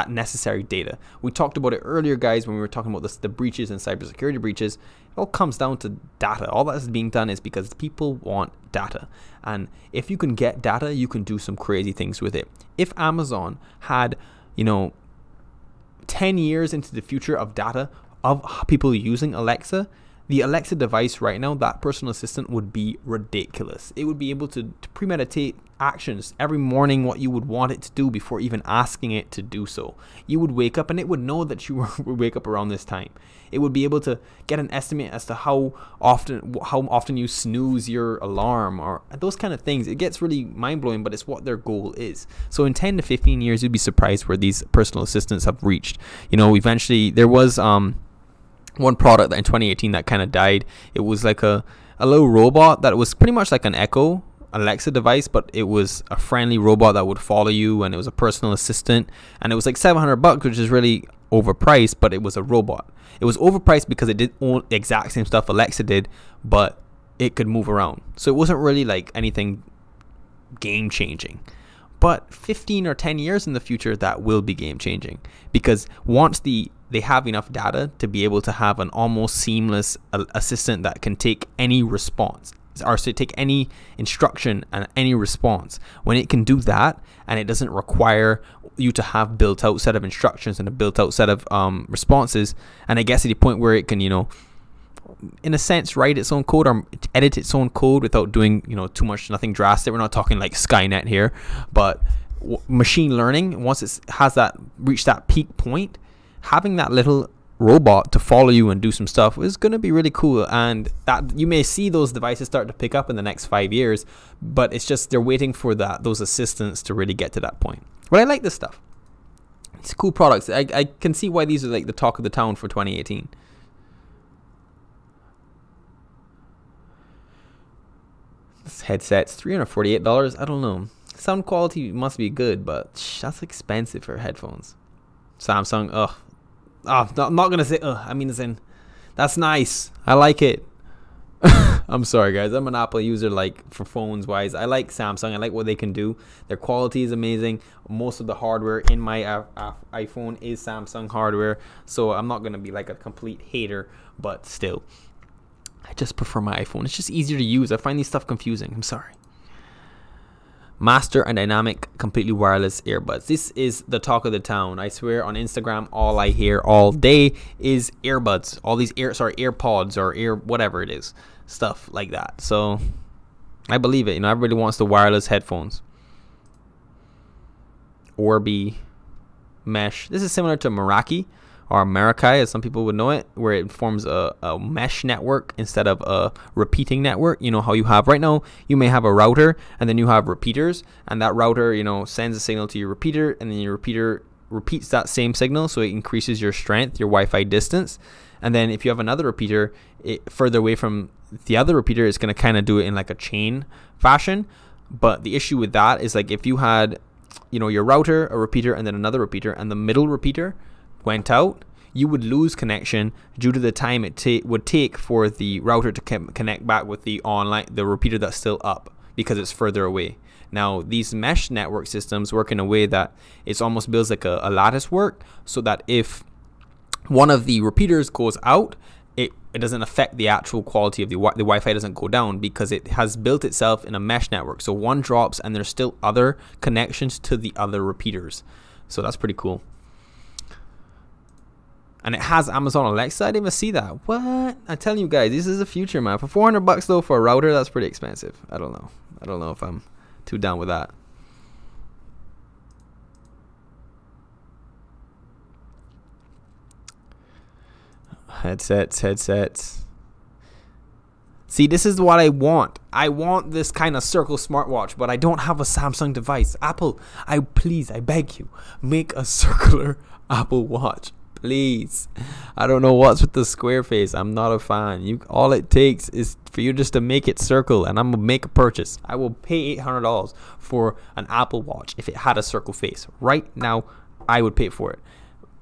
necessary data. We talked about it earlier, guys, when we were talking about the breaches and cybersecurity breaches. It all comes down to data. All that is being done is because people want data, and if you can get data, you can do some crazy things with it. If Amazon had 10 years into the future of data of people using Alexa, the Alexa device right now, that personal assistant would be ridiculous. It would be able to premeditate actions every morning, what you would want it to do before even asking it to do so. You would wake up and it would know that you would wake up around this time. It would be able to get an estimate as to how often you snooze your alarm or those kind of things. It gets really mind-blowing, but it's what their goal is. So in 10 to 15 years, you'd be surprised where these personal assistants have reached. Eventually there was one product that in 2018 that kind of died. It was like a little robot that was pretty much like an Echo Alexa device, but it was a friendly robot that would follow you, and it was a personal assistant, and it was like $700, which is really overpriced, but it was a robot. It was overpriced because it did all the exact same stuff Alexa did, but it could move around. So it wasn't really like anything game changing. But 15 or 10 years in the future, that will be game changing, because once they have enough data to be able to have an almost seamless assistant that can take any response, or to take any instruction and any response. When it can do that, and it doesn't require you to have built out set of instructions and a built out set of responses, and it gets to the point where it can, in a sense, write its own code or edit its own code without doing, nothing drastic. We're not talking like Skynet here, but machine learning, once it has reached that peak point, having that little robot to follow you and do some stuff is going to be really cool. And that you may see those devices start to pick up in the next 5 years, but it's just they're waiting for those assistants to really get to that point. But I like this stuff. It's cool products. I can see why these are like the talk of the town for 2018. headsets, $348. I don't know. Sound quality must be good, but that's expensive for headphones. Samsung, I'm not gonna say I mean, as in, that's nice. I like it. I'm sorry, guys. I'm an Apple user, like, for phones wise. I like Samsung. I like what they can do. Their quality is amazing. Most of the hardware in my iPhone is Samsung hardware, so I'm not gonna be like a complete hater, but still, I just prefer my iPhone. It's just easier to use. I find these stuff confusing. I'm sorry. Master and dynamic completely wireless earbuds. This is the talk of the town. I swear, on Instagram, all I hear all day is earbuds. All these AirPods or ear whatever it is, stuff like that. So I believe it. You know, everybody wants the wireless headphones. Orbi mesh. This is similar to Meraki, or Meraki, as some people would know it, where it forms a mesh network instead of a repeating network. You know how you have right now, you may have a router and then you have repeaters, and that router, you know, sends a signal to your repeater, and then your repeater repeats that same signal, so it increases your strength, your Wi-Fi distance. And then if you have another repeater further away from the other repeater, it's going to kind of do it in like a chain fashion. But the issue with that is, like, if you had, you know, your router, a repeater, and then another repeater, and the middle repeater went out, you would lose connection due to the time it would take for the router to connect back with the repeater that's still up, because it's further away. Now, these mesh network systems work in a way that it's almost builds like a lattice work, so that if one of the repeaters goes out, it doesn't affect the actual quality of the Wi-Fi doesn't go down, because it has built itself in a mesh network. So one drops and there's still other connections to the other repeaters. So that's pretty cool. And it has Amazon Alexa. I didn't even see that. What? I'm telling you guys, this is the future, man. For $400 though for a router, that's pretty expensive. I don't know. I don't know if I'm too down with that. Headsets. See, this is what I want. I want this kind of circle smartwatch, but I don't have a Samsung device. Apple, I beg you, make a circular Apple Watch. Please. I don't know what's with the square face. I'm not a fan. All it takes is for you just to make it circle, and I'm gonna make a purchase. I will pay $800 for an Apple Watch if it had a circle face. Right now, I would pay for it,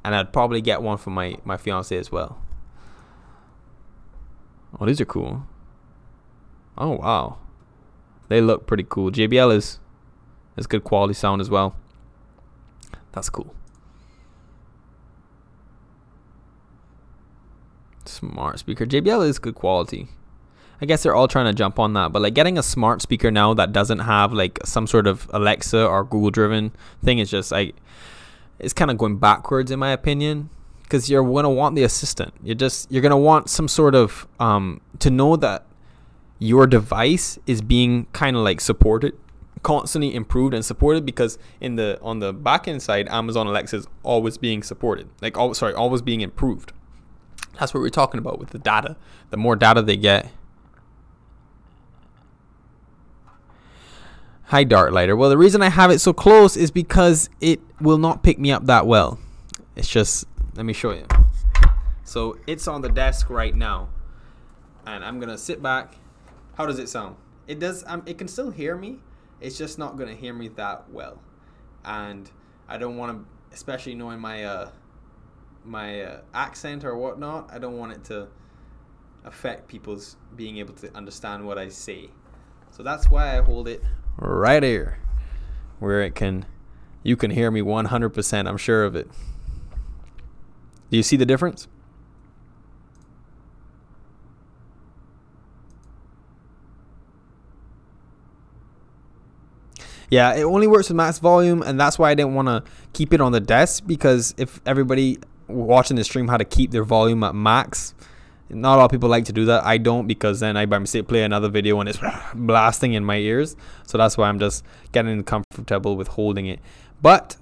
and I'd probably get one for my fiance as well. Oh, these are cool. Oh wow, they look pretty cool. JBL is good quality sound as well. That's cool. Smart speaker. JBL is good quality. I guess they're all trying to jump on that, but like getting a smart speaker now that doesn't have like some sort of Alexa or Google driven thing is just like, it's kind of going backwards in my opinion, because you're going to want the assistant. You're going to want some sort of to know that your device is being kind of like supported, constantly improved and supported, because on the back end side, Amazon Alexa is always being supported, always being improved. That's what we're talking about with the data. The more data they get. Hi, Darklighter. Well, the reason I have it so close is because it will not pick me up that well. It's just, let me show you. So it's on the desk right now, and I'm gonna sit back. How does it sound? It does. It can still hear me. It's just not gonna hear me that well, and I don't want to, especially knowing my accent or whatnot, I don't want it to affect people's being able to understand what I say. So that's why I hold it right here, where you can hear me 100%. I'm sure of it. Do you see the difference? Yeah, it only works with max volume, and that's why I didn't want to keep it on the desk, because if everybody watching the stream had to keep their volume at max, not a lot of people like to do that. I don't, because then I by mistake play another video and it's blasting in my ears. So that's why I'm just getting comfortable with holding it. But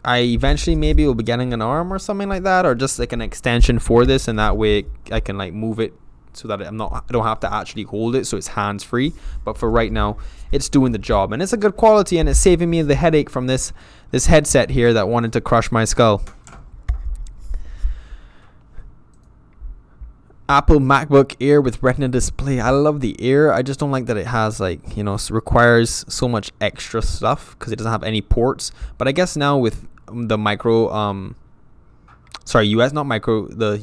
I eventually maybe will be getting an arm or something like that, or just like an extension for this, and that way I can like move it so that I don't have to actually hold it, so it's hands free. But for right now, it's doing the job, and it's a good quality, and it's saving me the headache from this headset here that wanted to crush my skull. Apple MacBook Air with Retina display. I love the Air. I just don't like that it has, like, you know, requires so much extra stuff because it doesn't have any ports. But I guess now with the the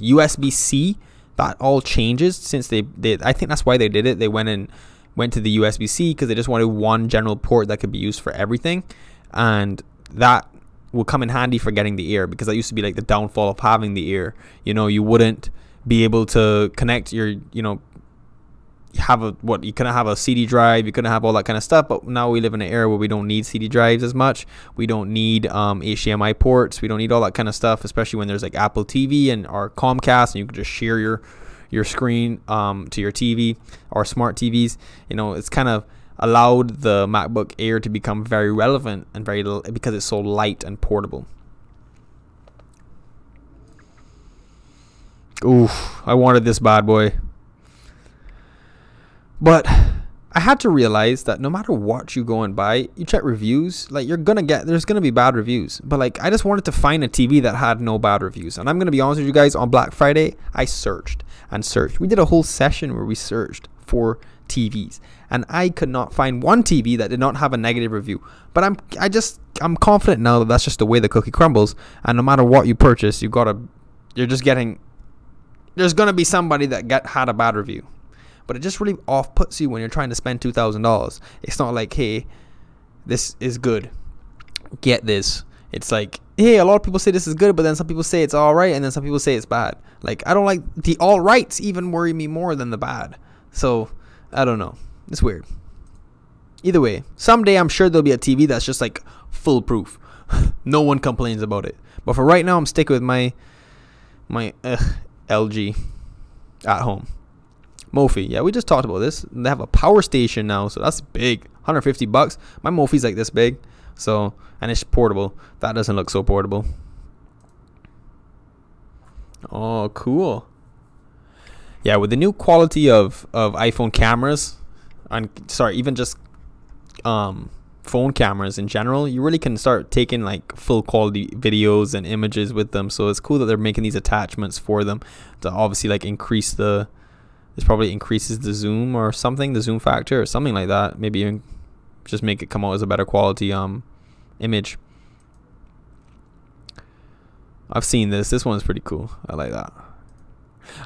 USB-C, that all changes since they I think that's why they did it. They went to the USB-C because they just wanted one general port that could be used for everything, and that will come in handy for getting the Air, because that used to be like the downfall of having the Air. You know, you wouldn't be able to connect your, you know, you couldn't have a CD drive, you couldn't have all that kind of stuff. But now we live in an era where we don't need CD drives as much, we don't need HDMI ports, we don't need all that kind of stuff, especially when there's like Apple TV and or Comcast, and you can just share your screen to your TV or smart TVs. You know, it's kind of allowed the MacBook Air to become very relevant and because it's so light and portable. Ooh, I wanted this bad boy. But I had to realize that no matter what you go and buy, you check reviews, like there's gonna be bad reviews. But like, I just wanted to find a TV that had no bad reviews. And I'm gonna be honest with you guys, on Black Friday, I searched and searched. We did a whole session where we searched for TVs, and I could not find one TV that did not have a negative review. But I'm confident now that that's just the way the cookie crumbles. And no matter what you purchase, there's gonna be somebody that had a bad review. But it just really off-puts you when you're trying to spend $2,000. It's not like, hey, this is good, get this. It's like, hey, a lot of people say this is good, but then some people say it's all right, and then some people say it's bad. Like, I don't like the all rights even worry me more than the bad. So I don't know, it's weird. Either way, someday I'm sure there'll be a TV that's just like foolproof. No one complains about it. But for right now, I'm sticking with my LG at home. Mophie, yeah, we just talked about this. They have a power station now, so that's big. $150. My Mophie's like this big, so, and it's portable. That doesn't look so portable. Oh, cool. Yeah, with the new quality of iPhone cameras, even just phone cameras in general, you really can start taking like full quality videos and images with them. So it's cool that they're making these attachments for them to obviously like increase this probably increases the zoom or something, the zoom factor or something like that. Maybe even just make it come out as a better quality image. I've seen this one's pretty cool. I like that.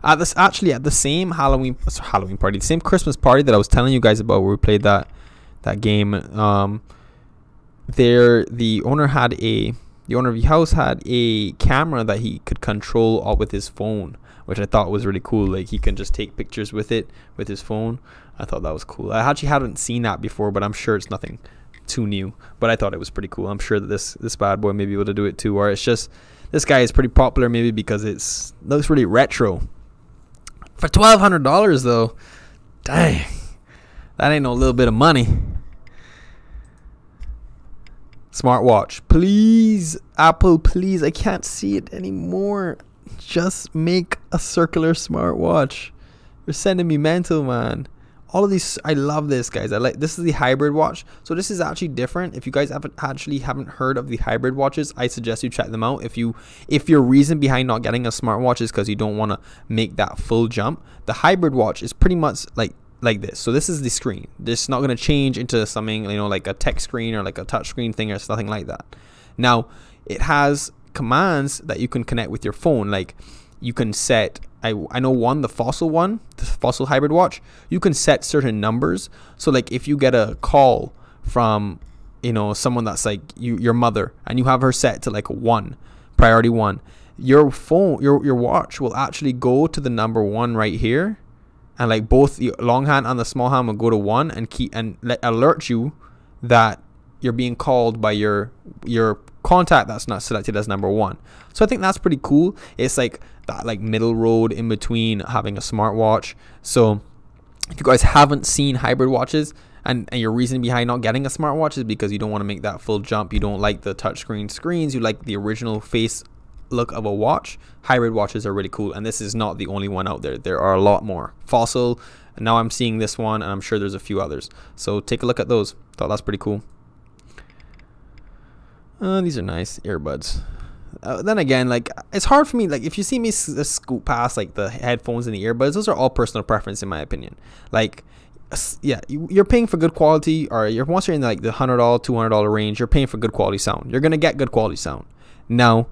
At the same Halloween party, the same Christmas party that I was telling you guys about, where we played that game, the owner of the house had a camera that he could control all with his phone, which I thought was really cool. Like, he can just take pictures with it with his phone. I thought that was cool. I actually haven't seen that before, but I'm sure it's nothing too new. But I thought it was pretty cool. I'm sure that this bad boy may be able to do it too. Or it's just, this guy is pretty popular maybe because it looks really retro. For $1,200 though, dang, that ain't no little bit of money. Smartwatch, please, Apple, please. I can't see it anymore. Just make a circular smartwatch. You're sending me mental, man. All of these, I love this, guys. This is the hybrid watch. So this is actually different. If you guys haven't heard of the hybrid watches, I suggest you check them out. If your reason behind not getting a smartwatch is because you don't want to make that full jump, the hybrid watch is pretty much like this. So this is the screen. This is not going to change into something, you know, like a tech screen or like a touch screen thing or something like that. Now, it has commands that you can connect with your phone. Like, you can set, I know the fossil hybrid watch, you can set certain numbers. So like, if you get a call from, you know, someone that's like your mother, and you have her set to like priority 1, your phone, your watch will actually go to the number 1 right here, and like both the long hand and the small hand will go to 1 and alert you that you're being called by your contact that's not selected as number 1. So I think that's pretty cool. It's like that like middle road in between having a smartwatch. So if you guys haven't seen hybrid watches, and your reason behind not getting a smartwatch is because you don't want to make that full jump, you don't like the touchscreen screens, you like the original face look of a watch, hybrid watches are really cool. And this is not the only one out there. There are a lot more. Fossil, and now I'm seeing this one, and I'm sure there's a few others. So take a look at those. Thought that's pretty cool. These are nice earbuds. Then again, like, it's hard for me. Like, if you see me scoot past like the headphones and the earbuds, those are all personal preference in my opinion. Like, yeah, you're paying for good quality, or once you're in like the $100, $200 range, you're paying for good quality sound. You're gonna get good quality sound. Now,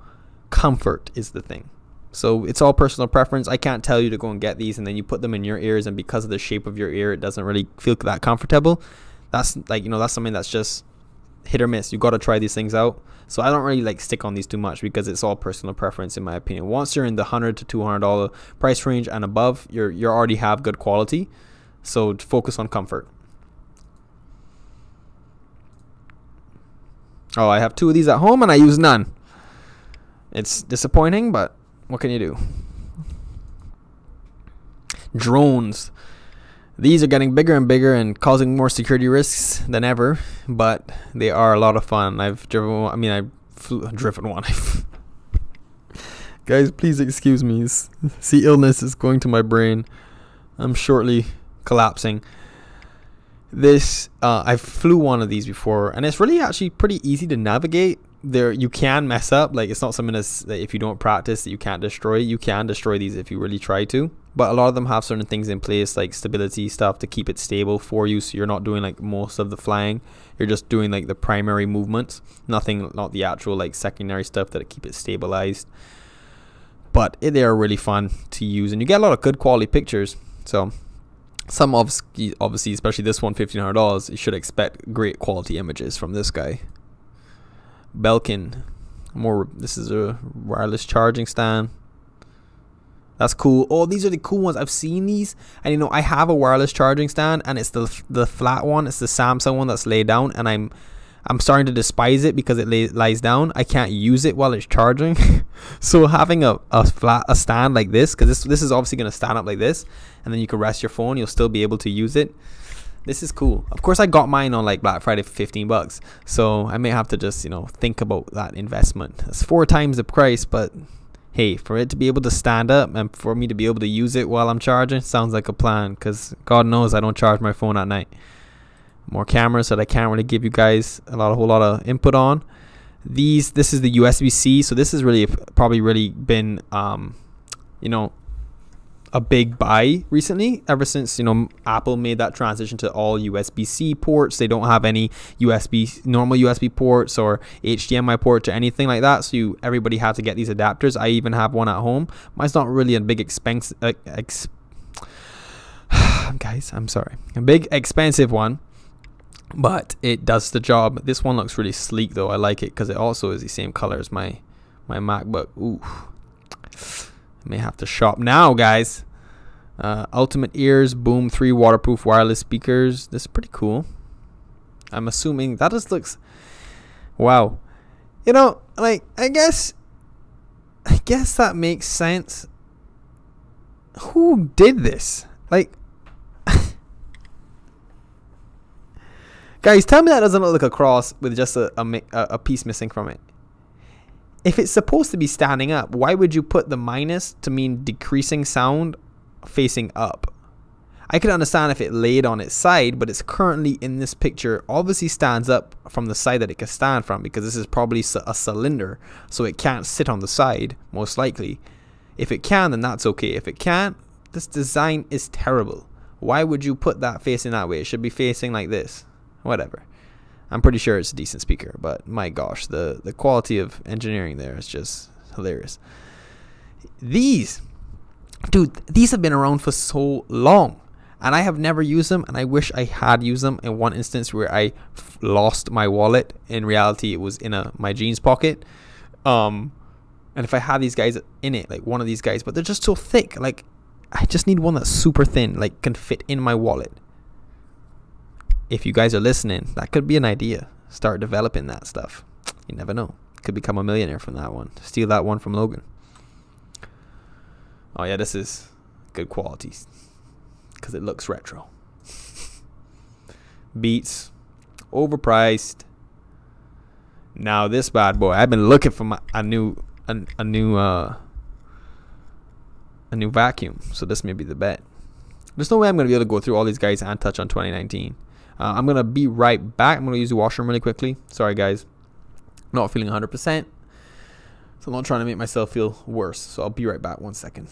comfort is the thing. So it's all personal preference. I can't tell you to go and get these and then you put them in your ears, and because of the shape of your ear, it doesn't really feel that comfortable. That's like, that's something that's just hit or miss. You got to try these things out. So I don't really like stick on these too much because it's all personal preference in my opinion. Once you're in the $100 to $200 price range and above, you already have good quality. So focus on comfort. Oh, I have 2 of these at home and I use none. It's disappointing, but what can you do? Drones. These are getting bigger and bigger and causing more security risks than ever, but they are a lot of fun. I've driven one. I mean, I've driven one. Guys, please excuse me. See, illness is going to my brain. I'm shortly collapsing. I flew one of these before, and it's really actually pretty easy to navigate. You can mess up. Like, it's not something that if you don't practice that you can't destroy. You can destroy these if you really try to, but a lot of them have certain things in place like stability stuff to keep it stable for you, so you're not doing like most of the flying. You're just doing like the primary movements, not the actual like secondary stuff that keep it stabilized. But they are really fun to use, and you get a lot of good quality pictures. So some obviously, especially this one, $1,500, you should expect great quality images from this guy. Belkin. This is a wireless charging stand. That's cool. Oh, these are the cool ones. I've seen these, and I have a wireless charging stand, and it's the flat one. It's the Samsung one that's laid down, and I'm starting to despise it because it lies down. I can't use it while it's charging. So having a stand like this, because this is obviously going to stand up like this, and then you can rest your phone, you'll still be able to use it. This is cool. Of course, I got mine on like Black Friday for $15, so I may have to just think about that investment. It's 4 times the price, but hey, for it to be able to stand up and for me to be able to use it while I'm charging, sounds like a plan, because God knows I don't charge my phone at night. More cameras that I can't really give you guys a whole lot of input on. This is the USB-C, so this has probably really been a big buy recently, ever since Apple made that transition to all USB-C ports. They don't have any normal USB ports or HDMI ports or anything like that, so everybody had to get these adapters. I even have one at home. Mine's not really a big expense guys, I'm sorry, a big expensive one, but it does the job. This one looks really sleek though. I like it because it also is the same color as my MacBook. Ooh, may have to shop now, guys. Ultimate Ears Boom 3 waterproof wireless speakers. This is pretty cool. I'm assuming that just looks, wow. Like, I guess that makes sense. Who did this? Like, guys, tell me that doesn't look like a cross with just a piece missing from it. If it's supposed to be standing up, why would you put the minus to mean decreasing sound facing up? I could understand if it laid on its side, but it's currently in this picture obviously stands up from the side that it can stand from, because this is probably a cylinder, so it can't sit on the side most likely. If it can, then that's okay. If it can't, this design is terrible. Why would you put that facing that way? It should be facing like this. Whatever. I'm pretty sure it's a decent speaker, but my gosh, the quality of engineering there is just hilarious. These have been around for so long, and I have never used them, and I wish I had used them. In one instance where I lost my wallet, in reality it was in my jeans pocket, and if I had these guys in it, like one of these guys, but they're just so thick, like I just need one that's super thin, like can fit in my wallet. If you guys are listening, that could be an idea. Start developing that stuff. You never know. Could become a millionaire from that one. Steal that one from Logan. Oh yeah, this is good quality because it looks retro. Beats, overpriced. Now this bad boy, I've been looking for a new vacuum, so this may be the bet. There's no way I'm gonna be able to go through all these guys and touch on 2019. I'm gonna be right back. I'm gonna use the washroom really quickly. Sorry guys, not feeling 100%. So I'm not trying to make myself feel worse. So I'll be right back. 1 second.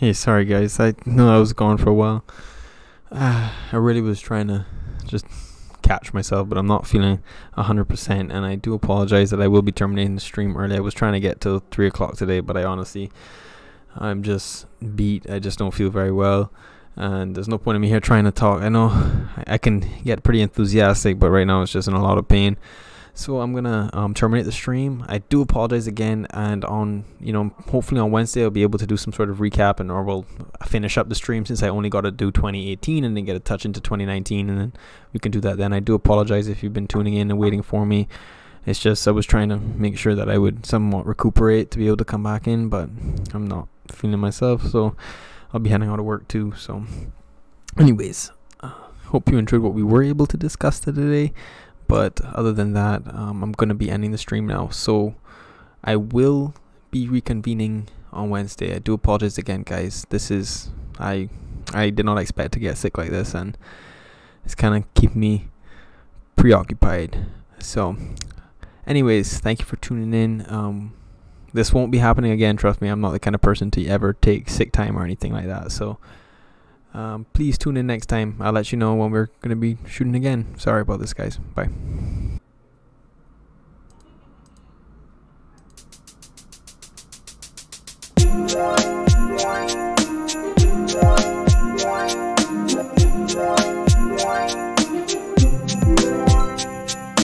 Hey, sorry guys, I know I was gone for a while. I really was trying to just catch myself, but I'm not feeling 100%, and I do apologize that I will be terminating the stream early. I was trying to get till 3 o'clock today, but I'm just beat. I just don't feel very well, and there's no point in me here trying to talk. I know I can get pretty enthusiastic, but right now it's just in a lot of pain. So I'm gonna terminate the stream. I do apologize again, and hopefully on Wednesday I'll be able to do some sort of recap, or we'll finish up the stream, since I only got to do 2018 and then get a touch into 2019, and then we can do that then. I do apologize if you've been tuning in and waiting for me. It's just I was trying to make sure that I would somewhat recuperate to be able to come back in, but I'm not feeling myself, so I'll be heading out of work too. So anyways, hope you enjoyed what we were able to discuss today. But other than that, I'm going to be ending the stream now. So I will be reconvening on Wednesday. I do apologize again, guys. This is I did not expect to get sick like this, and it's kind of keeping me preoccupied. So anyways, thank you for tuning in. This won't be happening again, trust me. I'm not the kind of person to ever take sick time or anything like that. So please tune in next time. I'll let you know when we're going to be shooting again. Sorry about this, guys. Bye.